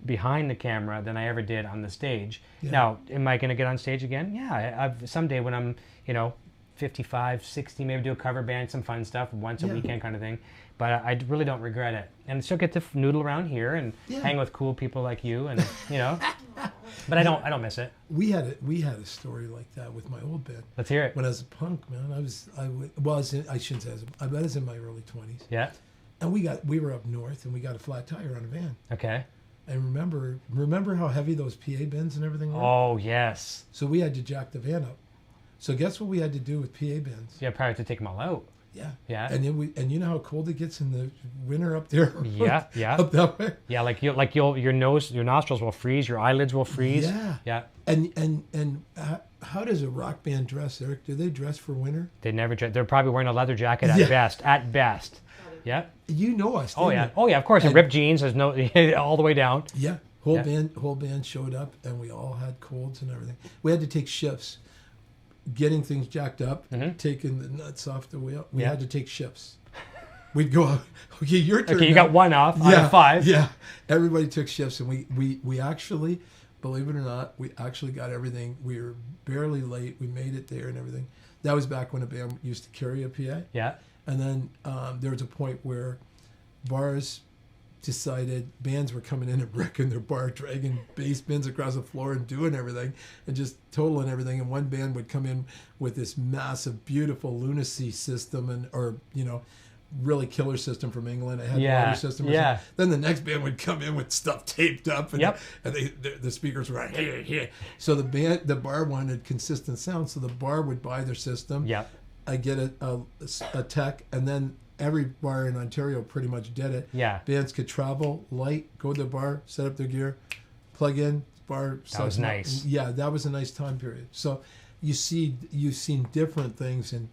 behind the camera than I ever did on the stage. Yeah. Now, am I going to get on stage again? Yeah, someday when I'm, 55, 60, maybe do a cover band, some fun stuff, once a weekend kind of thing. But I really don't regret it. And still get to noodle around here and hang with cool people like you, and But I don't miss it. We had a story like that with my old band. Let's hear it. When I was a punk, man, I shouldn't say I was in my early 20s. Yeah. And we were up north, and we got a flat tire on a van. Okay. And remember how heavy those PA bins and everything were? Oh yes. So we had to jack the van up. So guess what we had to do with PA bins? Yeah, probably to take them all out. Yeah. Yeah. And then you know how cold it gets in the winter up there? Yeah, yeah. Up that way? Yeah, your nostrils will freeze, your eyelids will freeze. Yeah. Yeah. And how does a rock band dress, Eric? Do they dress for winter? They never dress. They're probably wearing a leather jacket at best. At best. Yeah. You know us. Oh yeah. Oh yeah. Of course. And ripped jeans. There's no all the way down. Yeah. Whole band showed up, and we all had colds and everything. We had to take shifts. Getting things jacked up, taking the nuts off the wheel. We had to take shifts. We'd go, okay, your turn. Okay, you got one off out of 5. Yeah, everybody took shifts, and we actually, believe it or not, we actually got everything. We were barely late. We made it there and everything. That was back when a band used to carry a PA. Yeah. And then there was a point where bars decided bands were coming in and wrecking their bar, dragging bass bins across the floor and doing everything and just totaling everything. And one band would come in with this massive, beautiful lunacy system, or really killer system from England. It had Yeah, water system. Or yeah. something. Then the next band would come in with stuff taped up, and, Yep. and the speakers were like, hey. So the bar wanted consistent sound, so the bar would buy their system. Yep. I get a tech, and then every bar in Ontario pretty much did it. Yeah. Bands could travel light, go to the bar, set up their gear, plug in, bar. That was nice. Yeah, that was a nice time period. So you've seen different things, and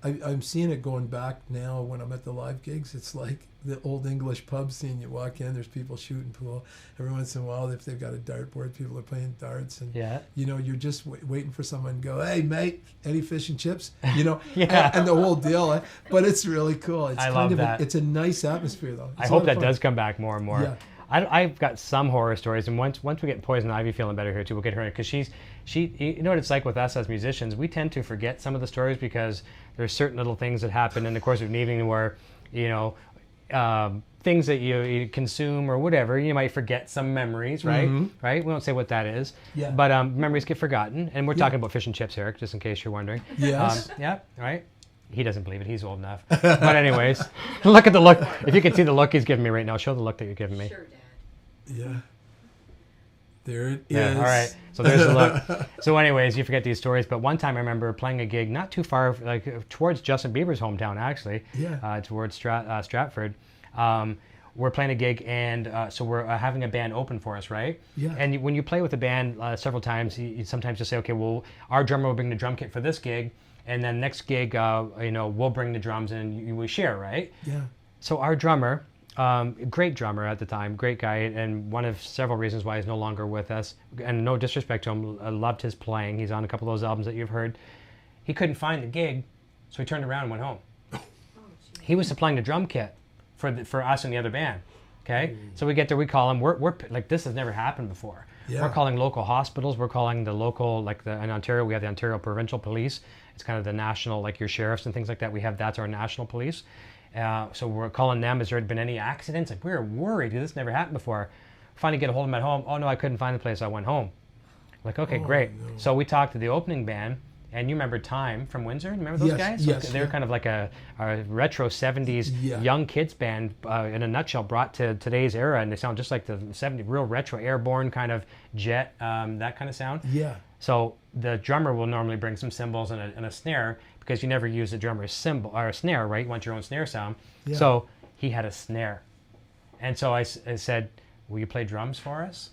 I'm seeing it going back now when I'm at the live gigs. It's like the old English pub scene. You walk in, there's people shooting pool. Every once in a while, if they've got a dartboard, people are playing darts. And, you're just waiting for someone to go, hey, mate, any fish and chips? Yeah. and the whole deal. But it's really cool. It's I love that. It's a nice atmosphere, though. I hope that does come back more and more. Yeah. I've got some horror stories, and once we get Poison Ivy feeling better here too, we'll get her in, because she you know what it's like with us as musicians, we tend to forget some of the stories because there's certain little things that happen in the course of an evening where things that you consume or whatever, you might forget some memories, right? Mm-hmm. Right? We won't say what that is, Yeah. but memories get forgotten, and we're talking about fish and chips, Eric, just in case you're wondering. Yes. Yeah, right. He doesn't believe it. He's old enough. But anyways, look at the look. If you can see the look he's giving me right now, show the look that you're giving me. Sure, Dad. Yeah. There it is. Yeah, all right. So there's the look. So anyways, you forget these stories. But one time I remember playing a gig not too far, like towards Justin Bieber's hometown, actually. Yeah. Towards Stratford. We're playing a gig, and so we're having a band open for us, right? Yeah. And when you play with a band several times, you sometimes just say, okay, well, our drummer will bring the drum kit for this gig, and then next gig, we'll bring the drums and we share, right? Yeah. So our drummer, great drummer at the time, great guy, and one of several reasons why he's no longer with us, and no disrespect to him, I loved his playing. He's on a couple of those albums that you've heard. He couldn't find the gig, so he turned around and went home. He was supplying the drum kit for us and the other band. Okay, so we get there, we call him. We're like, this has never happened before. Yeah. We're calling local hospitals. We're calling the local, in Ontario, we have the Ontario Provincial Police. It's kind of the national, like your sheriffs and things like that. That's our national police. So we're calling them. Has there been any accidents? Like, we're worried. This never happened before. Finally get a hold of them at home. Oh no, I couldn't find the place. I went home. Like, okay, great. No. So we talked to the opening band. And you remember Time from Windsor? Remember those guys? Yes. They're kind of like a retro 70s young kids band, in a nutshell, brought to today's era. And they sound just like the 70s, real retro, airborne kind of jet, that kind of sound. Yeah. So the drummer will normally bring some cymbals and a snare, because you never use the drummer's cymbal or a snare, right? You want your own snare sound. Yeah. So he had a snare. And so I said, will you play drums for us?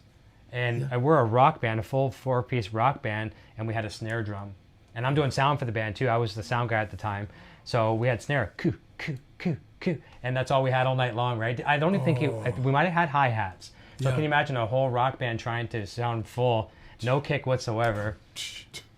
And we're a rock band, a full 4-piece rock band, and we had a snare drum. And I'm doing sound for the band too. I was the sound guy at the time. So we had snare, coo, coo, coo, coo. And that's all we had all night long, right? I don't even think we might have had hi-hats. So can you imagine a whole rock band trying to sound full, no kick whatsoever?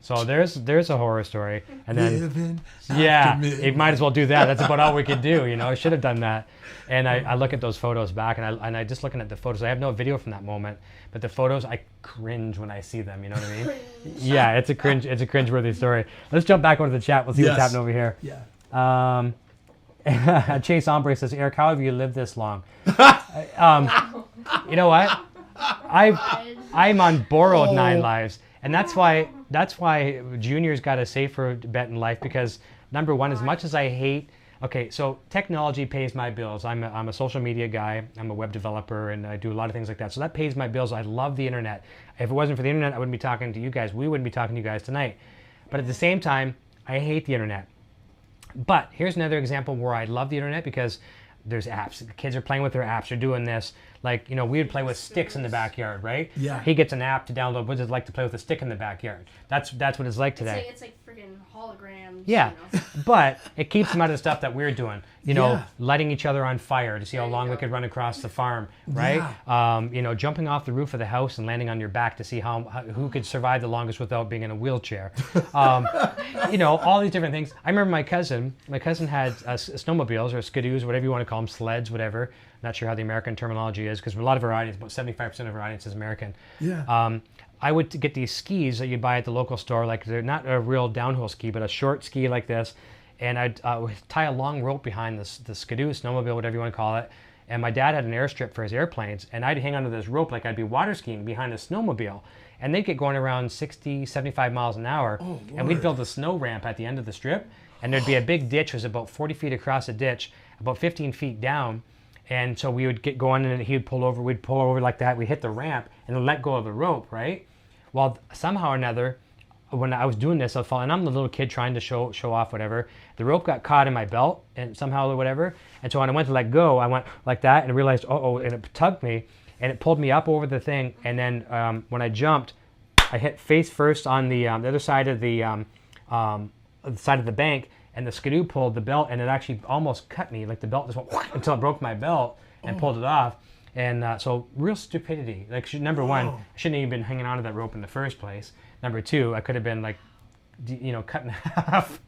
So there's a horror story. And then, it might as well do that. That's about all we could do, I should have done that. And I look at those photos back, and I just looking at the photos, I have no video from that moment, but the photos, I cringe when I see them, you know what I mean? Yeah, it's a cringeworthy story. Let's jump back over to the chat. We'll see what's happening over here. Yeah. Chase Ombre says, Eric, how have you lived this long? You know what? I'm on borrowed 9 lives. And that's why Junior's got a safer bet in life, because number one, as much as I hate, so technology pays my bills. I'm a social media guy. I'm a web developer, and I do a lot of things like that. So that pays my bills. I love the internet. If it wasn't for the internet, I wouldn't be talking to you guys. We wouldn't be talking to you guys tonight. But at the same time, I hate the internet. But here's another example where I love the internet, because there's apps. The kids are playing with their apps. They're doing this. Like, we would play with sticks in the backyard, right? Yeah. He gets an app to download. What is it like to play with a stick in the backyard? That's what it's like today. It's like freaking holograms. Yeah, but it keeps them out of the stuff that we're doing. Lighting each other on fire to see how long we could run across the farm, right? Yeah. Jumping off the roof of the house and landing on your back to see who could survive the longest without being in a wheelchair. All these different things. I remember my cousin had snowmobiles or skidoos, whatever you want to call them, sleds, whatever. Not sure how the American terminology is, because a lot of our audience, about 75% of our audience is American. Yeah. I would get these skis that you'd buy at the local store, like they're not a real downhill ski, but a short ski like this, and I'd tie a long rope behind the skidoo, snowmobile, whatever you want to call it, and my dad had an airstrip for his airplanes, and I'd hang onto this rope like I'd be water skiing behind a snowmobile, and they'd get going around 60, 75 miles an hour, and we'd build a snow ramp at the end of the strip, and there'd be a big ditch. It was about 40 feet across a ditch, about 15 feet down. And so we would get going, and he'd pull over. We'd pull over like that. We'd hit the ramp and then let go of the rope, right? Well, somehow or another, when I was doing this, I was falling. I'm the little kid trying to show off, whatever. The rope got caught in my belt, and somehow or whatever. And so when I went to let go, I went like that, and I realized, and it tugged me, and it pulled me up over the thing. And then when I jumped, I hit face first on the other side of the side of the bank. And the skidoo pulled the belt, and it actually almost cut me. Like the belt just went until it broke my belt and pulled it off. And so real stupidity. Like number one, I shouldn't have even been hanging on to that rope in the first place. Number two, I could have been like, cut in half.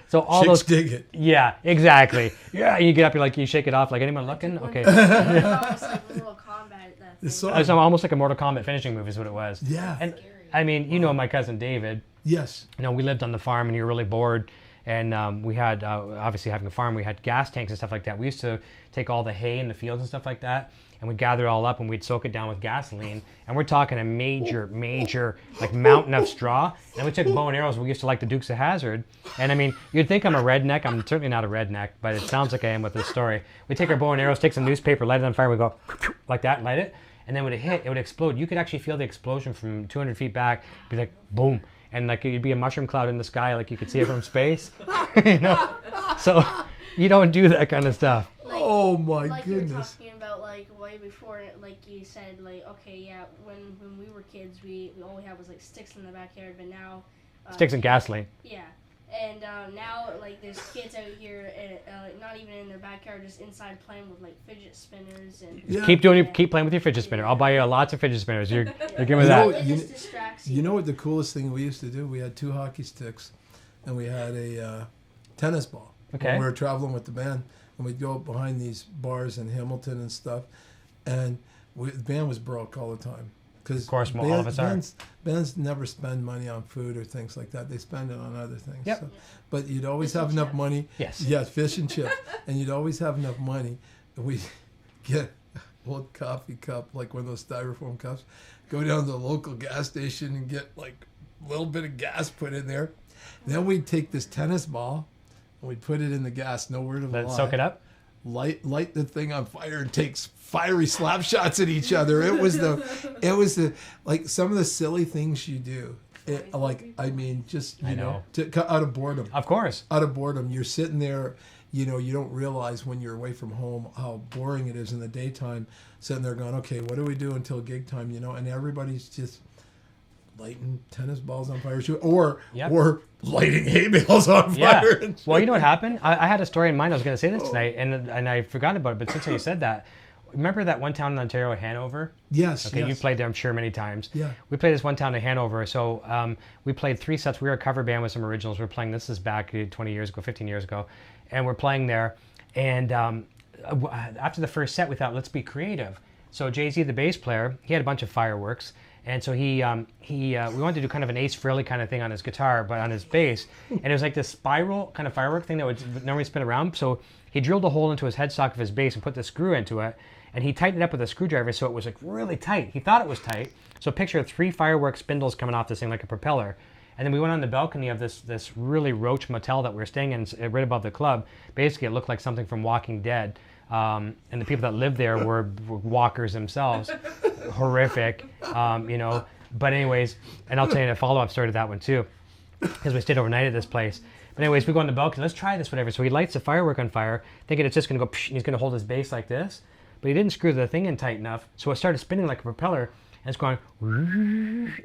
So all Chicks those dig it. Yeah, exactly. Yeah, you get up, you're like, you shake it off. Like, anyone looking? Okay. It's almost like Mortal Kombat. That It's thing. so- It was almost like a Mortal Kombat finishing move is what it was. Yeah. And I mean, my cousin David. Yes. We lived on the farm, and you were really bored. And we had, obviously having a farm, we had gas tanks and stuff like that. We used to take all the hay in the fields and stuff like that, and we'd gather it all up, and we'd soak it down with gasoline. And we're talking a major, like mountain of straw. And we took bow and arrows. We used to like the Dukes of Hazzard. And I mean, you'd think I'm a redneck. I'm certainly not a redneck, but it sounds like I am with this story. We take our bow and arrows, take some newspaper, light it on fire. We go like that, light it. And then when it hit, it would explode. You could actually feel the explosion from 200 feet back. It'd be like, boom. And like it'd be a mushroom cloud in the sky, like you could see it from space. So you don't do that kind of stuff. Like, Oh my like you were goodness. talking about like way before, like you said, like okay, yeah, when we were kids, we all we had was like sticks in the backyard, but now Sticks and gasoline. yeah, and now like there's kids out here, not even in their backyard, just inside playing with like fidget spinners and Yeah. Keep playing with your fidget spinner. I'll buy you lots of fidget spinners. You're good with You know, that. It you- just distracts you. You know what the coolest thing we used to do? We had 2 hockey sticks, and we had a tennis ball. Okay. When we were traveling with the band, and we'd go behind these bars in Hamilton and stuff, and the band was broke all the time. Because Of course, all of us are. bands never spend money on food or things like that. They spend it on other things. Yep. So, but you'd always Fish have and enough chips. money. Yes. Yeah, fish and chips. And you'd always have enough money. And we'd get a old coffee cup, like one of those styrofoam cups, go down to the local gas station and get like a little bit of gas put in there. Then we'd take this tennis ball and we'd put it in the gas, no word of a Let it lie. soak it up. Light the thing on fire and takes fiery slap shots at each other. It was the like some of the silly things you do. Just I know. out of boredom. Of course. Out of boredom, you're sitting there. You don't realize when you're away from home how boring it is in the daytime. Sitting there going, okay, what do we do until gig time? And everybody's just lighting tennis balls on fire, or lighting hay bales on Yeah. fire. Well, you know what happened? I had a story in mind. I was going to say this tonight, and I forgot about it. But since you said that, remember that one town in Ontario, Hanover? Yes. Okay, yes. you played there, I'm sure, many times. Yeah. We played this one town in Hanover. So we played 3 sets. We were a cover band with some originals. We were playing, this is back 20 years ago, 15 years ago. And we're playing there. And after the first set, we thought, let's be creative. So Jay-Z, the bass player, he had a bunch of fireworks. And so we wanted to do kind of an Ace Frehley kind of thing on his guitar, but on his bass. And it was like this spiral kind of firework thing that would normally spin around. So he drilled a hole into his headstock of his bass and put the screw into it. And he tightened it up with a screwdriver so it was like really tight. He thought it was tight. So picture 3 firework spindles coming off this thing like a propeller. And then we went on the balcony of this really roach motel that we were staying in right above the club. Basically, it looked like something from Walking Dead. And the people that lived there were walkers themselves. Horrific, But anyways, and I'll tell you a follow-up story to that one too, because we stayed overnight at this place. But anyways, we go on the balcony, let's try this, whatever. So he lights the firework on fire, thinking it's just going to go, and he's going to hold his bass like this. But he didn't screw the thing in tight enough, so it started spinning like a propeller, and it's going,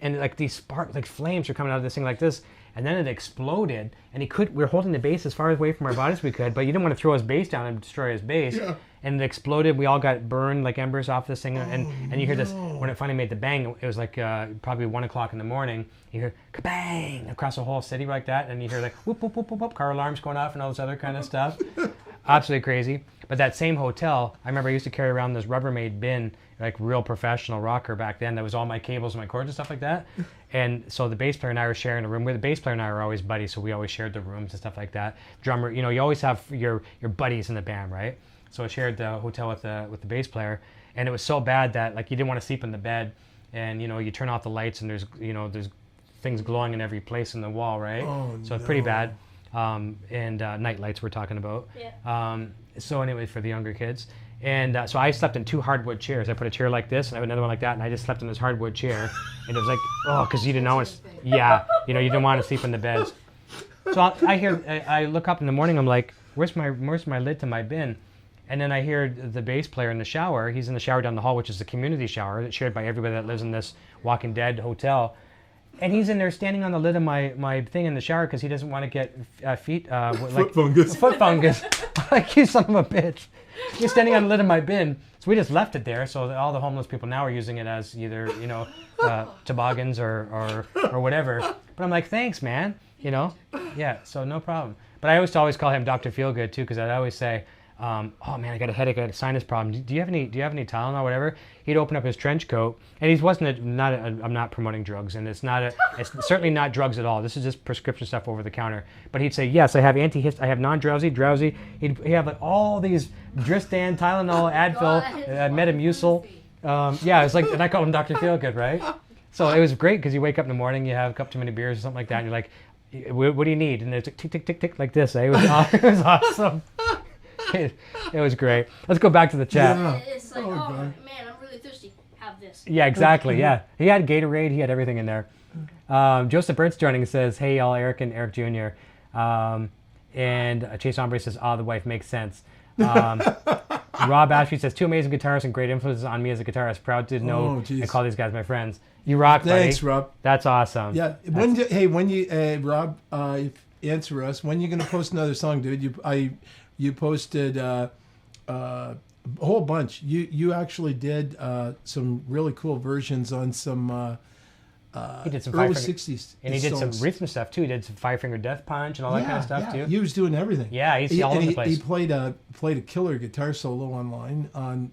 and like these flames are coming out of this thing like this. And then it exploded, and we were holding the bass as far away from our bodies as we could, but you didn't want to throw his bass down and destroy his bass. Yeah. And it exploded. We all got burned like embers off this thing. And you hear this, when it finally made the bang, it was like probably 1 o'clock in the morning. You hear kabang across the whole city like that. And you hear like whoop, whoop, whoop, whoop, whoop, car alarms going off and all this other kind of stuff. Absolutely crazy. But that same hotel, I remember I used to carry around this Rubbermaid bin, like real professional rocker back then. That was all my cables and my cords and stuff like that. And so the bass player and I were sharing a room. The bass player and I were always buddies, so we always shared the rooms and stuff like that. Drummer, you always have your buddies in the band, right? So I shared the hotel with the bass player, and it was so bad that like you didn't want to sleep in the bed, and you turn off the lights and there's things glowing in every place in the wall, right? Oh, so it's pretty bad. and night lights we're talking about. Yeah. So anyway, for the younger kids. And so I slept in 2 hardwood chairs. I put a chair like this, and I have another one like that, and I just slept in this hardwood chair. And it was like, oh, because you didn't know you didn't want to sleep in the beds. So I look up in the morning, I'm like, where's my lid to my bin? And then I hear the bass player in the shower. He's in the shower down the hall, which is the community shower that's shared by everybody that lives in this Walking Dead hotel. And he's in there standing on the lid of my thing in the shower because he doesn't want to get Foot fungus. Foot fungus. Like, you son of a bitch. He's standing on the lid of my bin. So we just left it there. So that all the homeless people now are using it as either, toboggans or whatever. But I'm like, thanks, man. Yeah, so no problem. But I always call him Dr. Feelgood too, because I'd always say, oh man, I got a headache, I got a sinus problem. Do you have any Tylenol or whatever? He'd open up his trench coat, and I'm not promoting drugs, and it's certainly not drugs at all. This is just prescription stuff over the counter. But he'd say, yes, I have I have non-drowsy, drowsy. He'd have like all these Dristan, Tylenol, Advil, Metamucil. It's like, and I call him Dr. Feelgood, right? So it was great because you wake up in the morning, you have a cup too many beers or something like that, and you're like, what do you need? And it's tick, tick, tick, tick, like this. Eh? It was awesome. It was great. Let's go back to the chat. Yeah. It's like, man, I'm really thirsty. Have this. Yeah, exactly. Yeah, he had Gatorade. He had everything in there. Joseph Burns joining says, "Hey, y'all, Eric and Eric Jr." And Chase Ombre says, the wife makes sense." Rob Ashby says, 2 amazing guitarists and great influences on me as a guitarist. Proud to know and call these guys my friends. You rock, buddy. Thanks, Rob. That's awesome. Yeah. Rob, answer us. When you gonna post another song, dude? You posted a whole bunch. You actually did some really cool versions on some he did some early 60s. And he did songs. some rhythm stuff too. He did some Five Finger Death Punch and all that kind of stuff too. He was doing everything. Yeah, he's all over the place. He played a killer guitar solo online on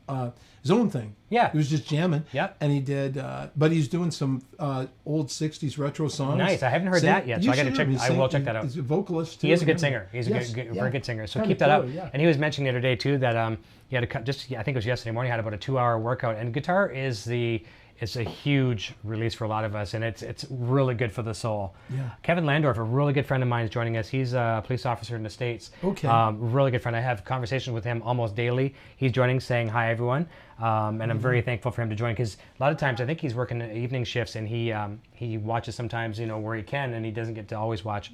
his own thing. Yeah. He was just jamming. Yep. And he did, but he's doing some old 60s retro songs. Nice. I haven't heard that yet, so I got to check. I will check that out. He's a vocalist too. He is a good singer. He's a very good singer. So keep that up. Yeah. And he was mentioning the other day too that he had I think it was yesterday morning, he had about a 2-hour workout. And guitar is it's a huge release for a lot of us, and it's really good for the soul. Yeah. Kevin Landorf, a really good friend of mine, is joining us. He's a police officer in the States. Okay. Really good friend. I have conversations with him almost daily. He's joining, saying hi, everyone. And I'm very thankful for him to join, because a lot of times I think he's working evening shifts, and he watches sometimes, where he can, and he doesn't get to always watch.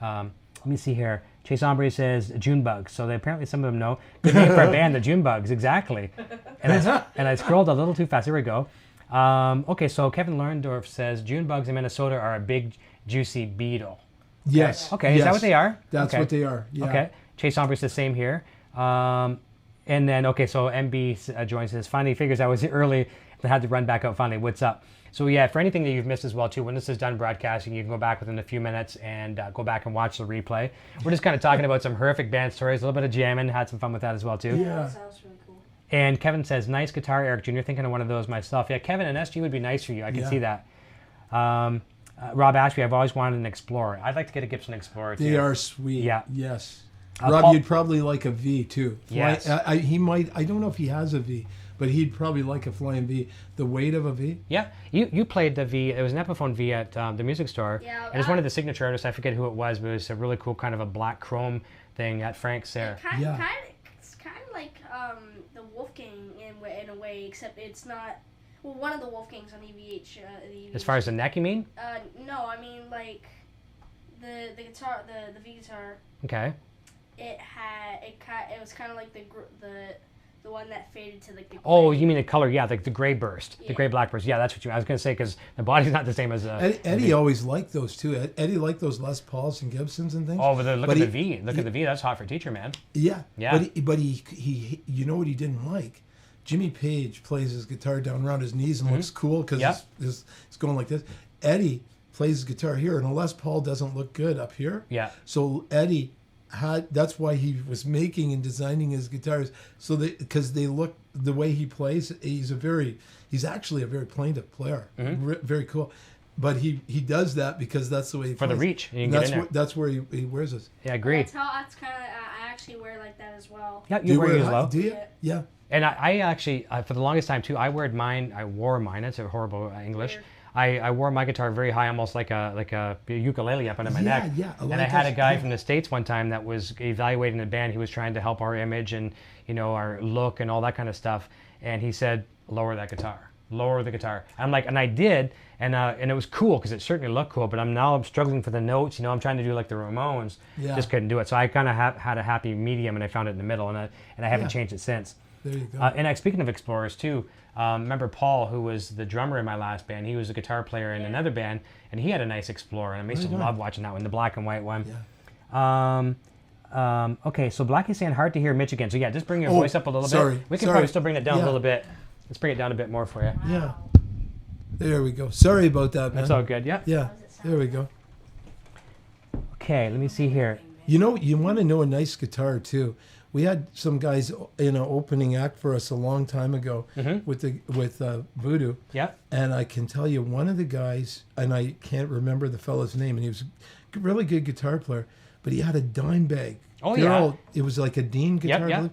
Let me see here. Chase Ombre says June Bugs. So apparently some of them know. Good name for a band, the June Bugs, exactly. And I scrolled a little too fast. Here we go. Okay, so Kevin Lerndorf says June bugs in Minnesota are a big, juicy beetle. Yes. Okay, is that what they are? That's what they are. Yeah. Okay. Chase Ombre says same here. And then, so MB joins us. Finally figures I was early and had to run back out finally. What's up? So yeah, for anything that you've missed as well too, when this is done broadcasting, you can go back within a few minutes and go back and watch the replay. We're just kind of talking about some horrific band stories, a little bit of jamming, had some fun with that as well too. Yeah. That sounds really cool. And Kevin says, nice guitar, Eric Jr. Thinking of one of those myself. Yeah, Kevin, an SG would be nice for you. I can see that. Rob Ashby, I've always wanted an Explorer. I'd like to get a Gibson Explorer too. They are sweet. Yeah. Yes. Rob, you'd probably like a V too. Yes. He might. I don't know if he has a V, but he'd probably like a flying V. The weight of a V. Yeah. You played the V. It was an Epiphone V at the music store. Yeah. And it's one of the signature artists. I forget who it was, but it was a really cool kind of a black chrome thing at Frank's there. It's kind of like the Wolfgang in a way, except it's not. Well, one of the Wolfgangs on EVH. As far as the neck, you mean? No, I mean like the guitar, the V guitar. Okay. It was kind of like the one that faded to like the. Oh, you mean the color? Yeah, like the gray burst, the gray black burst. Yeah, that's what I was gonna say, because the body's not the same as. Eddie always liked those too. Eddie liked those Les Pauls and Gibsons and things. Oh, but look at the V. Look at the V. That's hot for teacher, man. Yeah. Yeah. But he you know what he didn't like? Jimmy Page plays his guitar down around his knees and looks cool because it's going like this. Eddie plays his guitar here, and a Les Paul doesn't look good up here. Yeah. So Eddie that's why he was making and designing his guitars, so because they look the way he plays. He's actually a very plaintive player. Very cool. But he does that because that's the way he plays. For the reach. You can that's get in there. That's where he wears this. Yeah, agreed. That's kind of. I actually wear like that as well. Yeah, you wear it as well. Do you? Yeah. And I actually, for the longest time too, I wore mine. It's a horrible English. I wore my guitar very high, almost like a ukulele up under my neck. Yeah. And I had a guy from the States one time that was evaluating the band. He was trying to help our image and, our look and all that kind of stuff. And he said, lower that guitar. Lower the guitar. I'm like, and I did, and it was cool because it certainly looked cool. But I'm struggling for the notes. I'm trying to do like the Ramones. Yeah. Just couldn't do it. So I kind of had a happy medium, and I found it in the middle, and I haven't changed it since. There you go. And speaking of explorers too, remember Paul, who was the drummer in my last band? He was a guitar player in another band, and he had a nice Explorer, and I used to love watching that one, the black and white one. Yeah. Okay, so Blackie's saying hard to hear Mitch again. So yeah, just bring your voice up a little bit. We can probably still bring it down a little bit. Let's bring it down a bit more for you. Yeah. There we go. Sorry about that, man. That's all good. Yeah. Yeah. There we go. Okay, let me see here. You want to know a nice guitar too. We had some guys in an opening act for us a long time ago with Voodoo. Yeah. And I can tell you, one of the guys, and I can't remember the fellow's name, and he was a really good guitar player, but he had a dime bag. Oh, yeah. It was like a Dean guitar. Yep.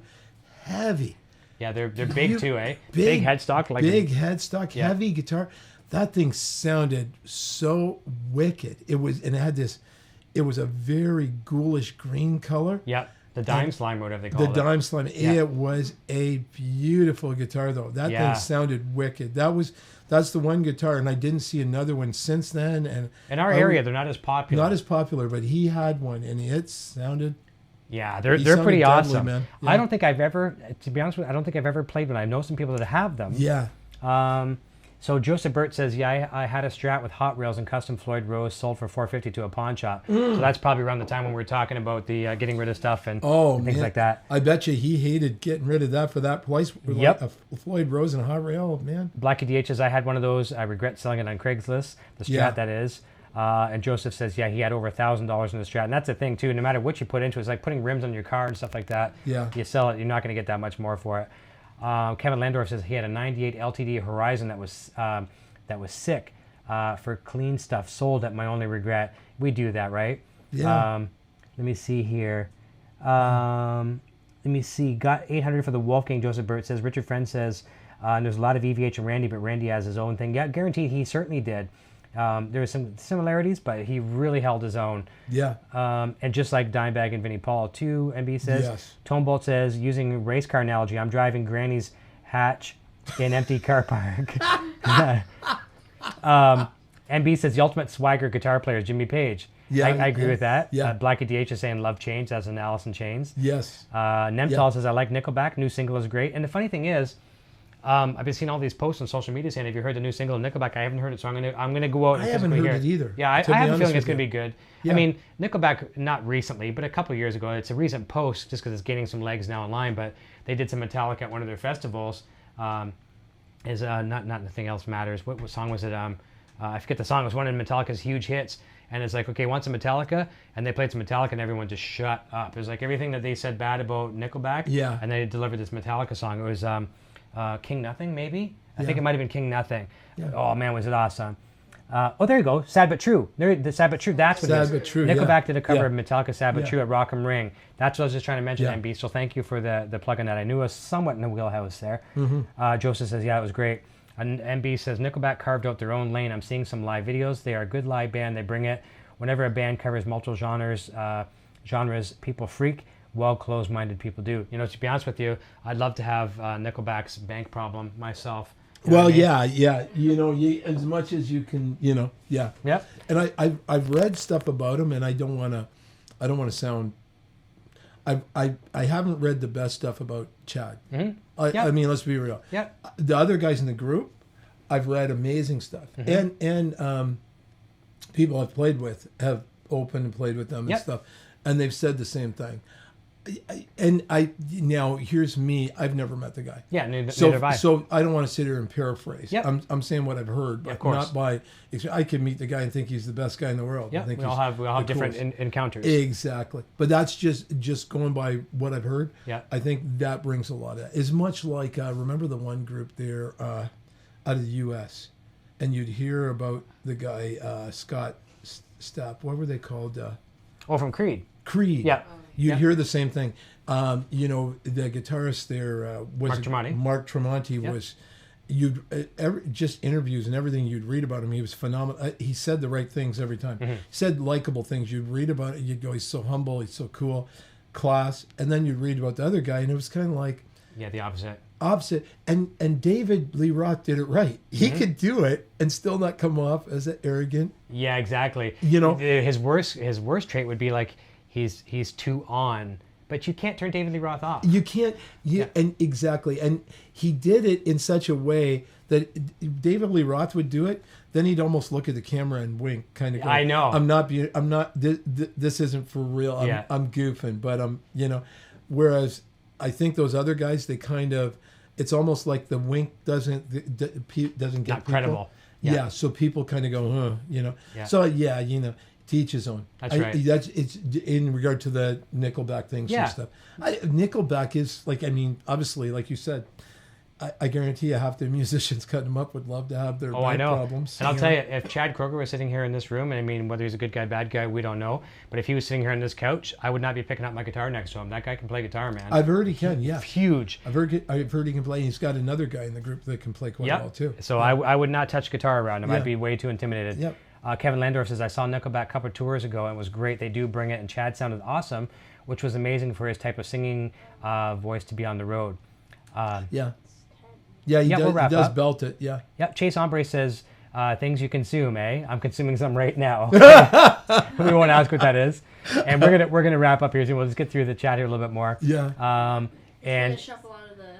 Heavy. Yeah, they're big too, eh? Big headstock. Big headstock, heavy guitar. That thing sounded so wicked. It was a very ghoulish green color. Yep. The dime slime, whatever they call it. The dime slime. Yeah. It was a beautiful guitar, though. That thing sounded wicked. That's the one guitar, and I didn't see another one since then. And in our area, they're not as popular. Not as popular, but he had one, and it sounded. Yeah, they're pretty awesome. Man. Yeah. I don't think I've ever, to be honest with you, I don't think I've ever played one. I know some people that have them. Yeah. So Joseph Burt says, I had a Strat with hot rails and custom Floyd Rose sold for $450 to a pawn shop. So that's probably around the time when we were talking about the getting rid of stuff and things like that. I bet you he hated getting rid of that for that price. Yep. Like a Floyd Rose and a hot rail, man. Blackie DH says, I had one of those. I regret selling it on Craigslist. The Strat, that is. And Joseph says, he had over $1,000 in the Strat. And that's the thing, too. No matter what you put into it, it's like putting rims on your car and stuff like that. Yeah. You sell it, you're not going to get that much more for it. Kevin Landorf says he had a 98 LTD Horizon that was sick for clean stuff. Sold at my only regret. We do that, right? Yeah. Let me see here. Let me see. Got 800 for the Wolfgang. Joseph Burt says. Richard Friend says there's a lot of EVH and Randy, but Randy has his own thing. Yeah, guaranteed he certainly did. There were some similarities, but he really held his own. Yeah. And just like Dimebag and Vinnie Paul, too, MB says. Yes. Tone Bolt says, using a race car analogy, I'm driving Granny's hatch in empty car park. MB says, the ultimate swagger guitar player is Jimmy Page. Yeah, I agree with that. Yeah. Blackie DH is saying, love Chains, as in Alice in Chains. Yes. Nemtal says, I like Nickelback. New single is great. And the funny thing is, I've been seeing all these posts on social media saying, have you heard the new single of Nickelback? I haven't heard it, so I'm gonna go out and I haven't heard it either. Yeah, I have a feeling it's gonna be good. Yeah. I mean, Nickelback, not recently, but a couple of years ago, it's a recent post just because it's gaining some legs now online, but they did some Metallica at one of their festivals. Not Nothing Else Matters. What song was it? I forget the song. It was one of Metallica's huge hits. And it's like, okay, want some Metallica? And they played some Metallica and everyone just shut up. It was like everything that they said bad about Nickelback. Yeah. And they delivered this Metallica song. It was King Nothing, maybe? I think it might have been King Nothing. Yeah. Oh, man, was it awesome. There you go. Sad But True. The Sad But True, that's what it is. Sad But True, Nickelback did a cover of Metallica, Sad But True at Rock 'em Ring. That's what I was just trying to mention, Yeah. MB. So thank you for the plug on that. I knew I was somewhat in the wheelhouse there. Mm-hmm. Joseph says, it was great. And MB says, Nickelback carved out their own lane. I'm seeing some live videos. They are a good live band. They bring it. Whenever a band covers multiple genres, people freak. Well, closed-minded people do. To be honest with you, I'd love to have Nickelback's Bank Problem myself. Well, I mean? yeah. As much as you can, yeah. Yep. And I've read stuff about them, and I don't want to sound. I haven't read the best stuff about Chad. Mm-hmm. I mean, let's be real. Yeah. The other guys in the group, I've read amazing stuff, and people I've played with have opened and played with them and stuff, and they've said the same thing. Now here's me. I've never met the guy. Yeah, neither have I. So I don't want to sit here and paraphrase. Yep. I'm saying what I've heard, but not by. I could meet the guy and think he's the best guy in the world. Yeah, we all have different encounters. Exactly, but that's just going by what I've heard. Yeah, I think that brings a lot of. It's much like remember the one group there out of the U.S. and you'd hear about the guy Scott Stapp. What were they called? From Creed. Creed. Yeah. You hear the same thing. The guitarist there was Mark Tremonti. Mark Tremonti just interviews and everything you'd read about him, he was phenomenal. He said the right things every time. He said likable things. You'd read about it, you'd go, he's so humble, he's so cool, class. And then you'd read about the other guy, and it was kind of like... Yeah, the opposite. And David Lee Roth did it right. He could do it and still not come off as an arrogant. Yeah, exactly. His worst trait would be like he's too on, but you can't turn David Lee Roth off. You can't. And exactly. And he did it in such a way that if David Lee Roth would do it, then he'd almost look at the camera and wink, kind of. I know. I'm not. This isn't for real. I'm goofing, but Whereas I think those other guys, they kind of. It's almost like the wink doesn't get not people. Credible. Yeah. So people kind of go, huh, Yeah. So to each his own. That's right. It's in regard to the Nickelback things and stuff. Nickelback is obviously, like you said, I guarantee you half the musicians cutting them up would love to have their back problems. And I'll tell you, if Chad Kroger was sitting here in this room, and whether he's a good guy, bad guy, we don't know. But if he was sitting here on this couch, I would not be picking up my guitar next to him. That guy can play guitar, man. I've heard he can, yeah. Huge. I've heard he can play. He's got another guy in the group that can play quite well, too. So I would not touch guitar around him. I'd be way too intimidated. Yep. Kevin Landorf says, I saw Nickelback a couple of tours ago, and it was great. They do bring it, and Chad sounded awesome, which was amazing for his type of singing voice to be on the road. Yeah, he we'll does belt it, yeah. Yep, Chase Ombre says, things you consume, eh? I'm consuming some right now. We won't ask what that is. And we're gonna wrap up here soon. We'll just get through the chat here a little bit more. Yeah. And shuffle out of the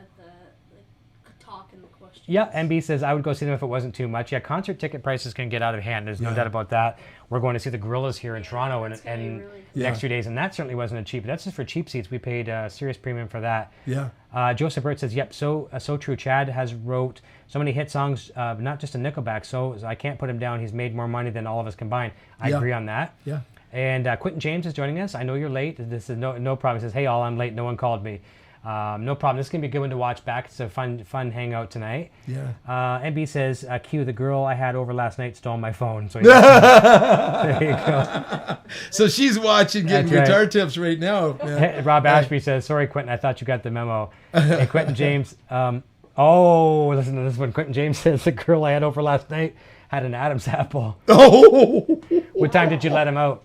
talk and the questions. Yeah, MB says, I would go see them if it wasn't too much. Yeah, concert ticket prices can get out of hand. There's no doubt about that. We're going to see the Gorillas here in Toronto and next 2 days, and that certainly wasn't a cheap. That's just for cheap seats. We paid a serious premium for that. Yeah. Joseph Burt says, yep, so true. Chad has wrote so many hit songs, not just a Nickelback, so I can't put him down. He's made more money than all of us combined. I agree on that. Yeah. And Quentin James is joining us. I know you're late. This is no problem. He says, hey, all, I'm late. No one called me. No problem. This is going to be a good one to watch back. It's a fun hangout tonight. Yeah. MB says, Q, the girl I had over last night stole my phone. So there you go. So she's watching, getting guitar tips right now. Hey, Rob Ashby says, sorry, Quentin, I thought you got the memo. Hey, Quentin James. Listen to this one. Quentin James says, the girl I had over last night had an Adam's apple. Oh! What time did you let him out?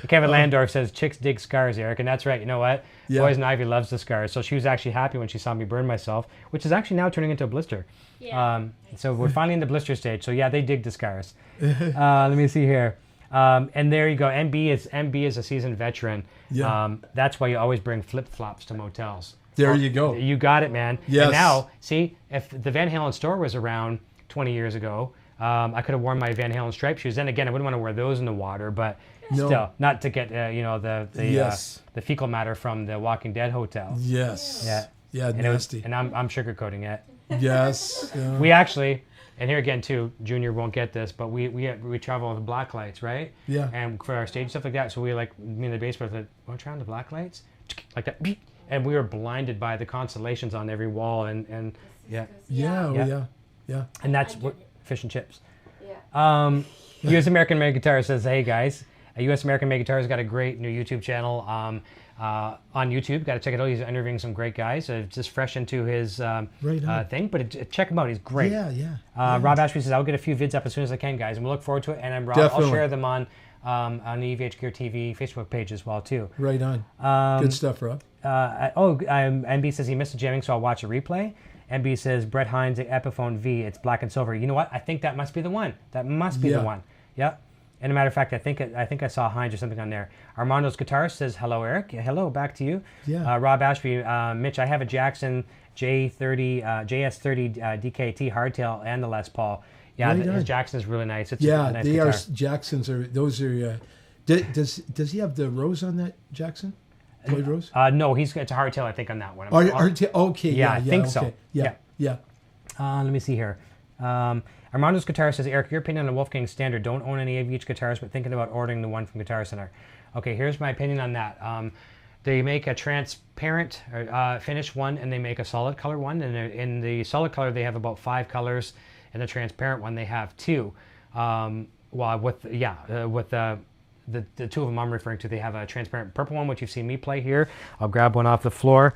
Kevin Landorf says, chicks dig scars, Eric, and that's right. You know what? Poison Ivy loves the scars, so she was actually happy when she saw me burn myself, which is actually now turning into a blister. So we're finally in the blister stage, so yeah, they dig the scars. Let me see here. And there you go. MB is a seasoned veteran. That's why you always bring flip-flops to motels. There you go. You got it, man. Yes. And now, see, if the Van Halen store was around 20 years ago, I could have worn my Van Halen striped shoes. Then again, I wouldn't want to wear those in the water, but still, not to get the fecal matter from the Walking Dead hotel. Yes. Yeah. And nasty. And I'm sugarcoating it. Yes. We actually, and here again too, Junior won't get this, but we travel with black lights, right? Yeah. And for our stage stuff like that, so me and the bass player said, "Want to try on the black lights?" Like that, and we were blinded by the constellations on every wall, and yeah. And that's what. Fish and chips. Yeah. U.S. American Made Guitar says, hey guys, U.S. American Made Guitar has got a great new YouTube channel on YouTube. Got to check it out. He's interviewing some great guys. Just fresh into his thing, but check him out. He's great. Yeah. Rob Ashby says, I'll get a few vids up as soon as I can, guys, and we'll look forward to it. And Rob, I'll share them on the EVH Gear TV Facebook page as well too. Right on. Good stuff, Rob. MB says he missed the jamming, so I'll watch a replay. MB says, Brett Hines, Epiphone V, it's black and silver. You know what? I think that must be the one. That must be the one. Yep. And a matter of fact, I think I saw Hines or something on there. Armando's guitarist says, hello, Eric. Hello, back to you. Yeah. Rob Ashby, Mitch, I have a Jackson JS30 DKT hardtail and the Les Paul. Yeah, his Jackson's really nice. It's a nice guitar. Jacksons are, those are, does he have the rose on that Jackson? Floyd Rose? No, it's a hardtail, I think, on that one. Okay, yeah, I think so. Yeah. Let me see here. Armando's guitar says, Eric, your opinion on Wolfgang Standard. Don't own any EVH guitars, but thinking about ordering the one from Guitar Center. Okay, here's my opinion on that. They make a transparent finish one, and they make a solid color one. And in the solid color, they have about 5 colors. And the transparent one, they have 2. The 2 of them I'm referring to, they have a transparent purple one, which you've seen me play here. I'll grab one off the floor.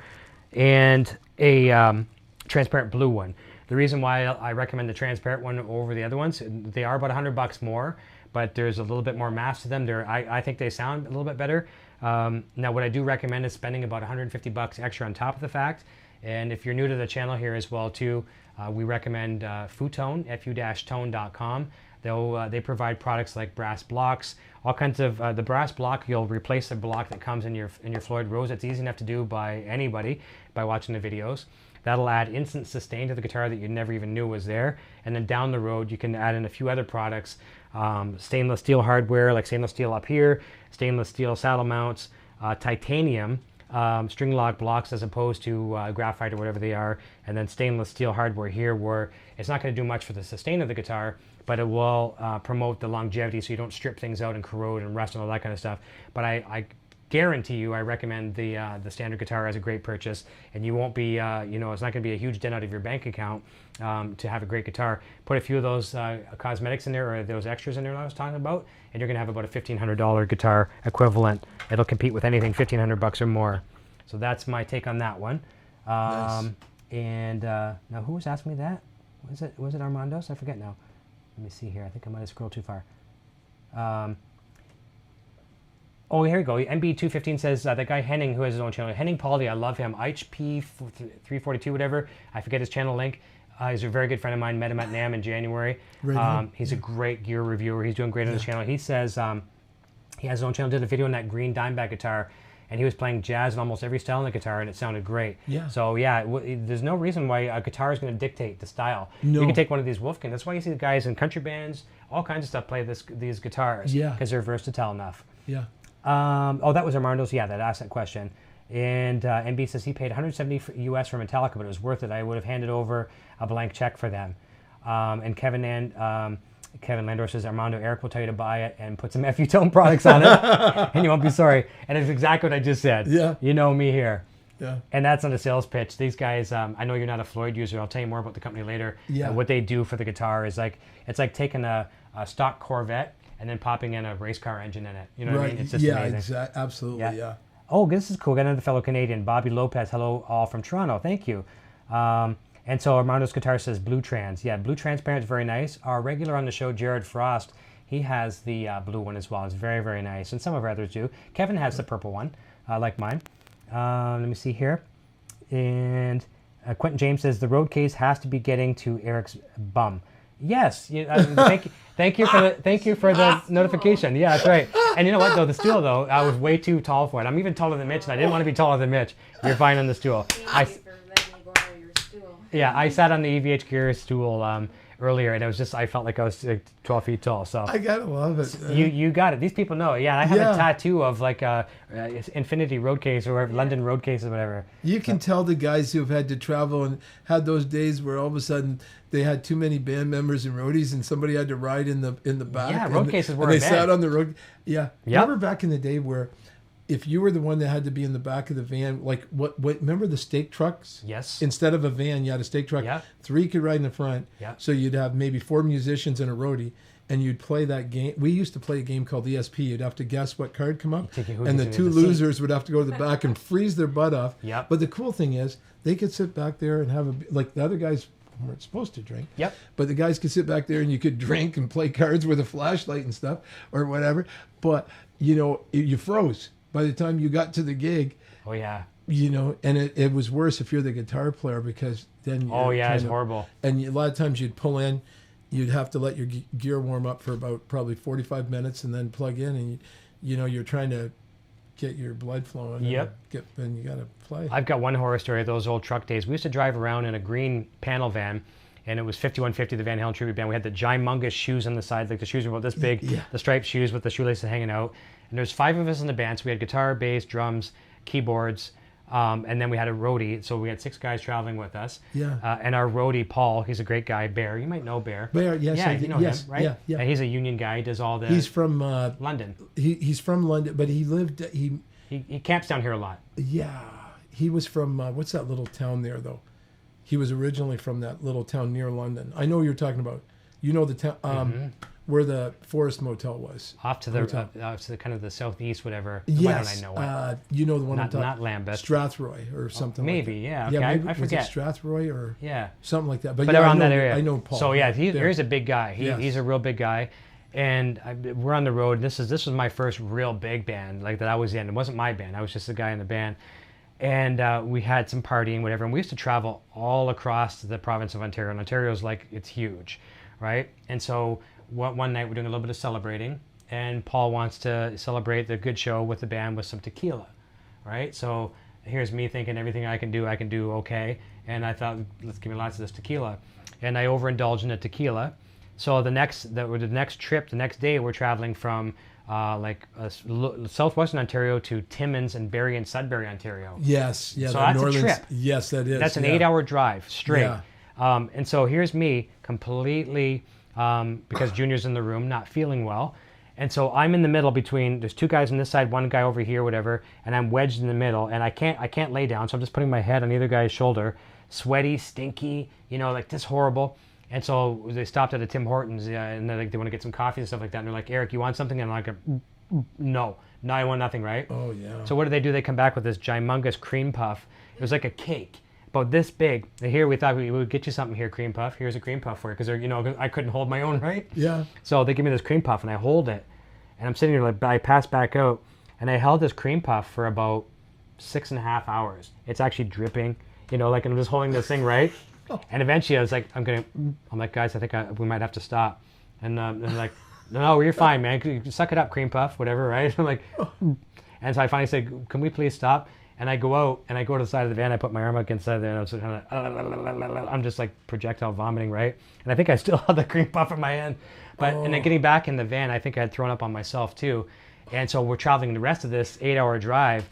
And a transparent blue one. The reason why I recommend the transparent one over the other ones, they are about $100 more, but there's a little bit more mass to them. I think they sound a little bit better. Now, what I do recommend is spending about $150 extra on top of the fact. And if you're new to the channel here as well too, we recommend Futone, fu-tone.com. They provide products like brass blocks, all kinds of the brass block. You'll replace the block that comes in your Floyd Rose. It's easy enough to do by anybody by watching the videos. That'll add instant sustain to the guitar that you never even knew was there. And then down the road, you can add in a few other products, stainless steel hardware like stainless steel up here, stainless steel saddle mounts, titanium string lock blocks as opposed to graphite or whatever they are, and then stainless steel hardware here, where it's not going to do much for the sustain of the guitar, but it will promote the longevity so you don't strip things out and corrode and rust and all that kind of stuff. But I guarantee you, I recommend the standard guitar as a great purchase, and you won't be, it's not going to be a huge dent out of your bank account to have a great guitar. Put a few of those cosmetics in there, or those extras in there that I was talking about, and you're going to have about a $1,500 guitar equivalent. It'll compete with anything $1,500 or more. So that's my take on that one. Nice. And now, who was asking me that? Was it Armando's? I forget now. Let me see here. I think I might have scrolled too far. Oh, here we go. MB215 says that guy Henning, who has his own channel, Henning Poldy, I love him. HP342, whatever. I forget his channel link. He's a very good friend of mine. Met him at NAMM in January. He's a great gear reviewer. He's doing great on his channel. He says he has his own channel. Did a video on that green Dimebag guitar, and he was playing jazz in almost every style on the guitar, and it sounded great. Yeah. So yeah, there's no reason why a guitar is going to dictate the style. No. You can take one of these Wolfgang. That's why you see the guys in country bands, all kinds of stuff, play these guitars. Yeah. Because they're versatile enough. Yeah. That was Armando's. Yeah, that asked that question. And MB says he paid $170 US for Metallica, but it was worth it. I would have handed over a blank check for them. And Kevin Landor says, Armando, Eric will tell you to buy it and put some Futone products on it, and you won't be sorry. And it's exactly what I just said. Yeah. You know me here. Yeah. And that's not a sales pitch. These guys, I know you're not a Floyd user. I'll tell you more about the company later. Yeah. What they do for the guitar is it's like taking a stock Corvette and then popping in a race car engine in it. You know what I mean? It's just amazing. Absolutely, yeah. Oh, this is cool. Got another fellow Canadian, Bobby Lopez. Hello, all from Toronto. Thank you. And so Armando's guitar says blue trans. Yeah, blue transparent is very nice. Our regular on the show, Jared Frost, he has the blue one as well. It's very, very nice. And some of our others do. Kevin has the purple one, like mine. Let me see here. And Quentin James says the road case has to be getting to Eric's bum. Yes. Thank you for the notification. Yeah, that's right. And you know what, though? The stool, though, I was way too tall for it. I'm even taller than Mitch, and I didn't want to be taller than Mitch. You're fine on the stool. I sat on the EVH gear stool earlier, and it was just, I felt like I was 12 feet tall. So I gotta love it. You got it. These people know. Yeah, I have a tattoo of like a Infinity road case or London road case or whatever. You can tell the guys who've had to travel and had those days where all of a sudden they had too many band members and roadies, and somebody had to ride in the back. Yeah, road cases were. And they sat on the road. Yeah. Remember back in the day where, if you were the one that had to be in the back of the van, like what remember the stake trucks? Yes. Instead of a van, you had a stake truck. Yeah. 3 could ride in the front. Yeah. So you'd have maybe 4 musicians and a roadie, and you'd play that game. We used to play a game called ESP. You'd have to guess what card come up, and the 2 losers would have to go to the back and freeze their butt off. Yep. But the cool thing is, they could sit back there and have like the other guys weren't supposed to drink. Yep. But the guys could sit back there and you could drink and play cards with a flashlight and stuff or whatever. But you froze by the time you got to the gig. Oh yeah. And it was worse if you're the guitar player, because then it's horrible. And a lot of times you'd pull in, you'd have to let your gear warm up for about probably 45 minutes and then plug in, and you're trying to get your blood flowing. Yep. And you got to play. I've got one horror story of those old truck days. We used to drive around in a green panel van, and it was 5150, the Van Halen tribute band. We had the gymongous shoes on the side, like the shoes were about this big, the striped shoes with the shoelaces hanging out. And there's 5 of us in the band, so we had guitar, bass, drums, keyboards, and then we had a roadie. So we had 6 guys traveling with us. Yeah. And our roadie, Paul, he's a great guy. Bear, you might know Bear. Bear, yes. Yeah, you know him, right? Yeah, yeah. And he's a union guy. He does all the... He's from... London. He's from London, but he lived... He camps down here a lot. Yeah. He was from... what's that little town there, though? He was originally from that little town near London. I know what you're talking about. You know the town... where the Forest Motel was. Off to the kind of the southeast, whatever. Yes. Why don't I know it? You know the one Not Lambeth. Strathroy or something maybe, like that. yeah. Okay, Yeah, maybe, I forget. Was it Strathroy or something like that? But yeah, around that area. I know Paul. So yeah, he's a big guy. He's a real big guy. And we're on the road. This was my first real big band like that I was in. It wasn't my band. I was just a guy in the band. And we had some partying, whatever. And we used to travel all across the province of Ontario. And Ontario's like, it's huge, right? And so one night we're doing a little bit of celebrating. And Paul wants to celebrate the good show with the band with some tequila, right? So here's me thinking everything I can do okay. And I thought, let's give me lots of this tequila. And I overindulged in the tequila. So the next trip, the next day, we're traveling from southwestern Ontario to Timmins and Barrie and Sudbury, Ontario. Yes, yeah. So that's a trip. Yes, that is. That's an 8-hour drive straight. Yeah. And so here's me completely, because Junior's in the room, not feeling well. And so I'm in the middle between, there's two guys on this side, one guy over here, whatever, and I'm wedged in the middle, and I can't lay down, so I'm just putting my head on either guy's shoulder, sweaty, stinky, like this horrible. And so they stopped at a Tim Hortons, and they want to get some coffee and stuff like that. And they're like, Eric, you want something? And I'm like, no, I want nothing, right? Oh, yeah. So what do? They come back with this gymongous cream puff. It was like a cake, about this big. Here we thought we would get you something here, cream puff. Here's a cream puff for you, because I couldn't hold my own, right? Yeah. So they give me this cream puff, and I hold it. And I'm sitting here, like, I pass back out, and I held this cream puff for about 6.5 hours. It's actually dripping, and I'm just holding this thing, right? And eventually I was like, I'm like, guys, I think we might have to stop. And they're like, no, you're fine, man. You suck it up, cream puff, whatever, right? I'm like, and so I finally said, can we please stop? And I go out, and I go to the side of the van. I put my arm against the side of the van. I was kind of, I'm just like projectile vomiting, right? And I think I still had the cream puff in my hand. And then getting back in the van, I think I had thrown up on myself too. And so we're traveling the rest of this 8-hour drive,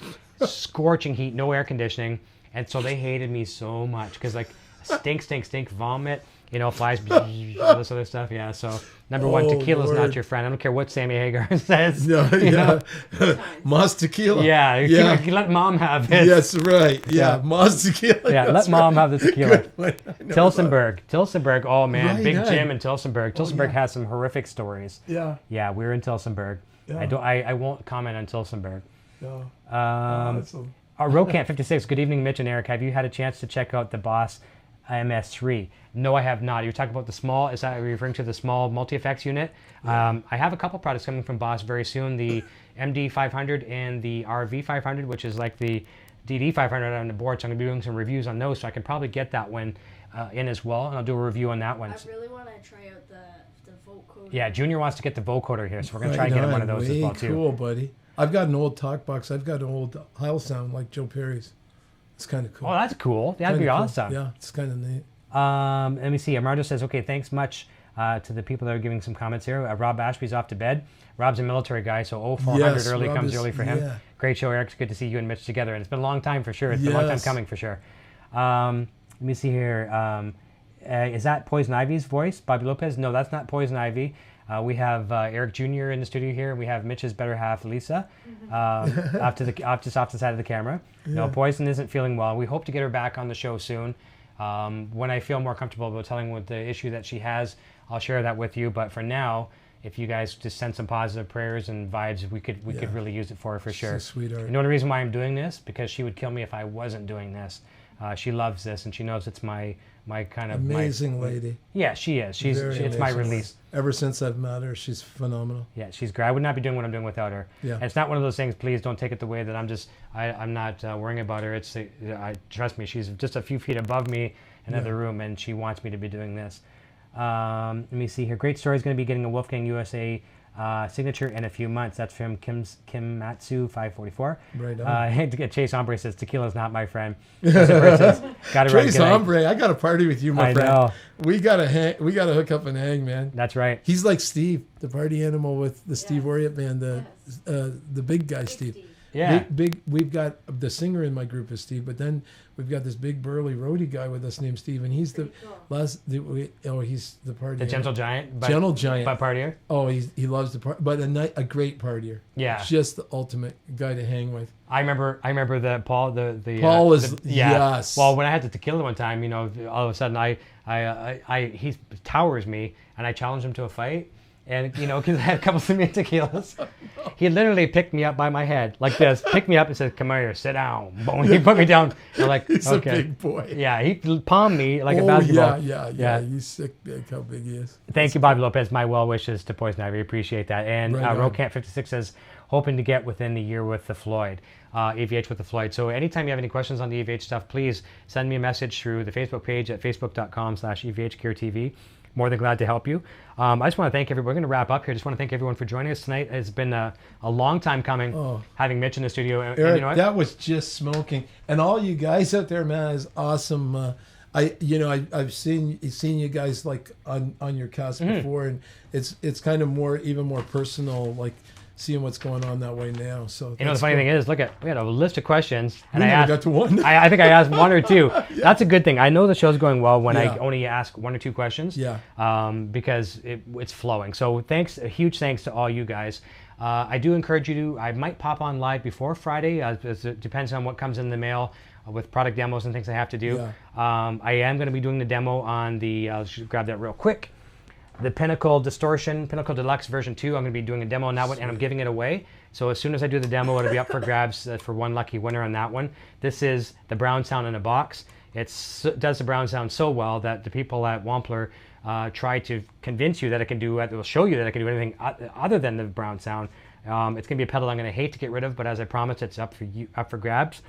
scorching heat, no air conditioning. And so they hated me so much because stink, vomit, flies, all this other stuff. Yeah. So number one, tequila's Lord. Not your friend. I don't care what Sammy Hagar says. No, yeah. Moss tequila. Yeah. You let mom have it. Yes, right. Yeah. Moss tequila. Yeah. Let mom have the tequila. Tilsonburg. Oh man. Right, Big right. Jim in Tilsonburg. Tilsonburg has some horrific stories. Yeah. Yeah. We're in Tilsonburg. Yeah. I won't comment on Tilsonburg. No. Rocant 56. Good evening, Mitch and Eric. Have you had a chance to check out the Boss MS3? No, I have not. You're talking about the small, is that referring to the small multi-effects unit? Yeah. I have a couple products coming from Boss very soon, the MD500 and the RV500, which is like the DD500 on the board. So I'm going to be doing some reviews on those, so I can probably get that one in as well, and I'll do a review on that one. I really want to try out the vocoder. Yeah, Junior wants to get the vocoder here, so we're going to try to get him one of those as well, too. Cool, buddy. I've got an old talk box. I've got an old Heil sound like Joe Perry's. It's kind of cool. Oh, that's cool. That'd be awesome. Yeah, it's kind of neat. Let me see. Armando says, okay, thanks much to the people that are giving some comments here. Rob Ashby's off to bed. Rob's a military guy, so 0400 early Rob comes early for him. Yeah. Great show, Eric. It's good to see you and Mitch together. And it's been a long time for sure. It's been a long time coming for sure. Let me see here. Is that Poison Ivy's voice? Bobby Lopez? No, that's not Poison Ivy. We have Eric Jr. in the studio here. We have Mitch's better half, Lisa, off the side of the camera. Yeah. No, Poison isn't feeling well. We hope to get her back on the show soon. When I feel more comfortable about telling what the issue that she has, I'll share that with you. But for now, if you guys just send some positive prayers and vibes, we could really use it for her for sure. She's a sweetheart. And the only reason why I'm doing this, because she would kill me if I wasn't doing this. She loves this, and she knows it's my kind of amazing lady. Yeah, she is. It's my release. Ever since I've met her, she's phenomenal. Yeah, she's great. I would not be doing what I'm doing without her. Yeah. And it's not one of those things. Please don't take it the way that I'm not worrying about her. It's trust me, she's just a few feet above me in another room, and she wants me to be doing this. Let me see here. Great Story is going to be getting a Wolfgang USA signature in a few months. That's from Kim Matsu 544. Right on. Chase Hombre says tequila's not my friend. Chase Hombre, I got a party with you, my friend. Know. We gotta hook up and hang, man. That's right. He's like Steve, the party animal with the Steve Oriot band, the big guy, Steve. Yeah. Big. We've got the singer in my group is Steve, but then we've got this big burly roadie guy with us named Steve, and he's he's the party. The gentle giant. Gentle giant. But partier. Oh, he loves the party, but a great partier. Yeah. Just the ultimate guy to hang with. I remember that Paul Paul is yes. Well, when I had the tequila one time, all of a sudden he towers me, and I challenged him to a fight. And, because I had a couple of tequilas. He literally picked me up by my head like this, picked me up and said, "Come here, sit down." Boom. He put me down. I'm like, He's okay. a big boy. Yeah, he palmed me like a basketball. Yeah. He's sick big, how big he is. Thank you, Bobby Lopez. My well wishes to Poison Ivy. Appreciate that. And Right on. Rocamp56 says, hoping to get within the year with the Floyd, EVH with the Floyd. So anytime you have any questions on the EVH stuff, please send me a message through the Facebook page at facebook.com/EVHGearTV. More than glad to help you. I just want to thank everyone. We're going to wrap up here. Just want to thank everyone for joining us tonight. It's been a long time coming, having Mitch in the studio. And Eric, you know what? that was just smoking. And all you guys out there, man, is awesome. I've seen you guys like on your cast before, and it's kind of even more personal, like seeing what's going on that way now. So the funny thing is, we had a list of questions, and we I got to one. I think I asked one or two. Yeah. That's a good thing. I know the show's going well when I only ask one or two questions. Yeah. Because it's flowing. So a huge thanks to all you guys. I do encourage you to. I might pop on live before Friday. It depends on what comes in the mail with product demos and things I have to do. Yeah. I am going to be doing the demo on the. Let's just grab that real quick. The Pinnacle Distortion, Pinnacle Deluxe version 2. I'm going to be doing a demo on that one, and I'm giving it away. So as soon as I do the demo, it'll be up for grabs for one lucky winner on that one. This is the Brown Sound in a box. It does the Brown Sound so well that the people at Wampler try to convince you that it can do it. They'll show you that it can do anything other than the Brown Sound. It's going to be a pedal I'm going to hate to get rid of, but as I promised, it's up for grabs.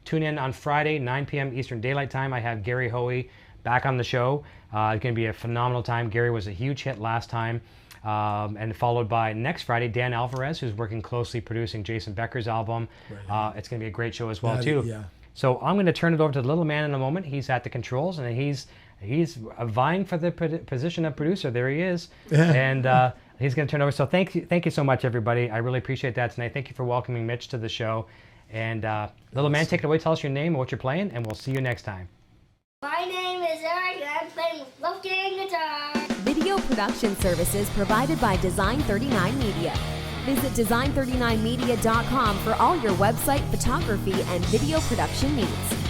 Tune in on Friday, 9 p.m. Eastern Daylight Time. I have Gary Hoey back on the show. It's going to be a phenomenal time. Gary was a huge hit last time. And followed by next Friday, Dan Alvarez, who's working closely producing Jason Becker's album. Right. It's going to be a great show as well, too. Yeah. So I'm going to turn it over to the little man in a moment. He's at the controls, and he's vying for the position of producer. There he is. And he's going to turn over. So thank you so much, everybody. I really appreciate that tonight. Thank you for welcoming Mitch to the show. And little man, take it away. Tell us your name and what you're playing, and we'll see you next time. My name is Eric, and I'm playing left-hand guitar. Video production services provided by Design 39 Media. Visit design39media.com for all your website, photography, and video production needs.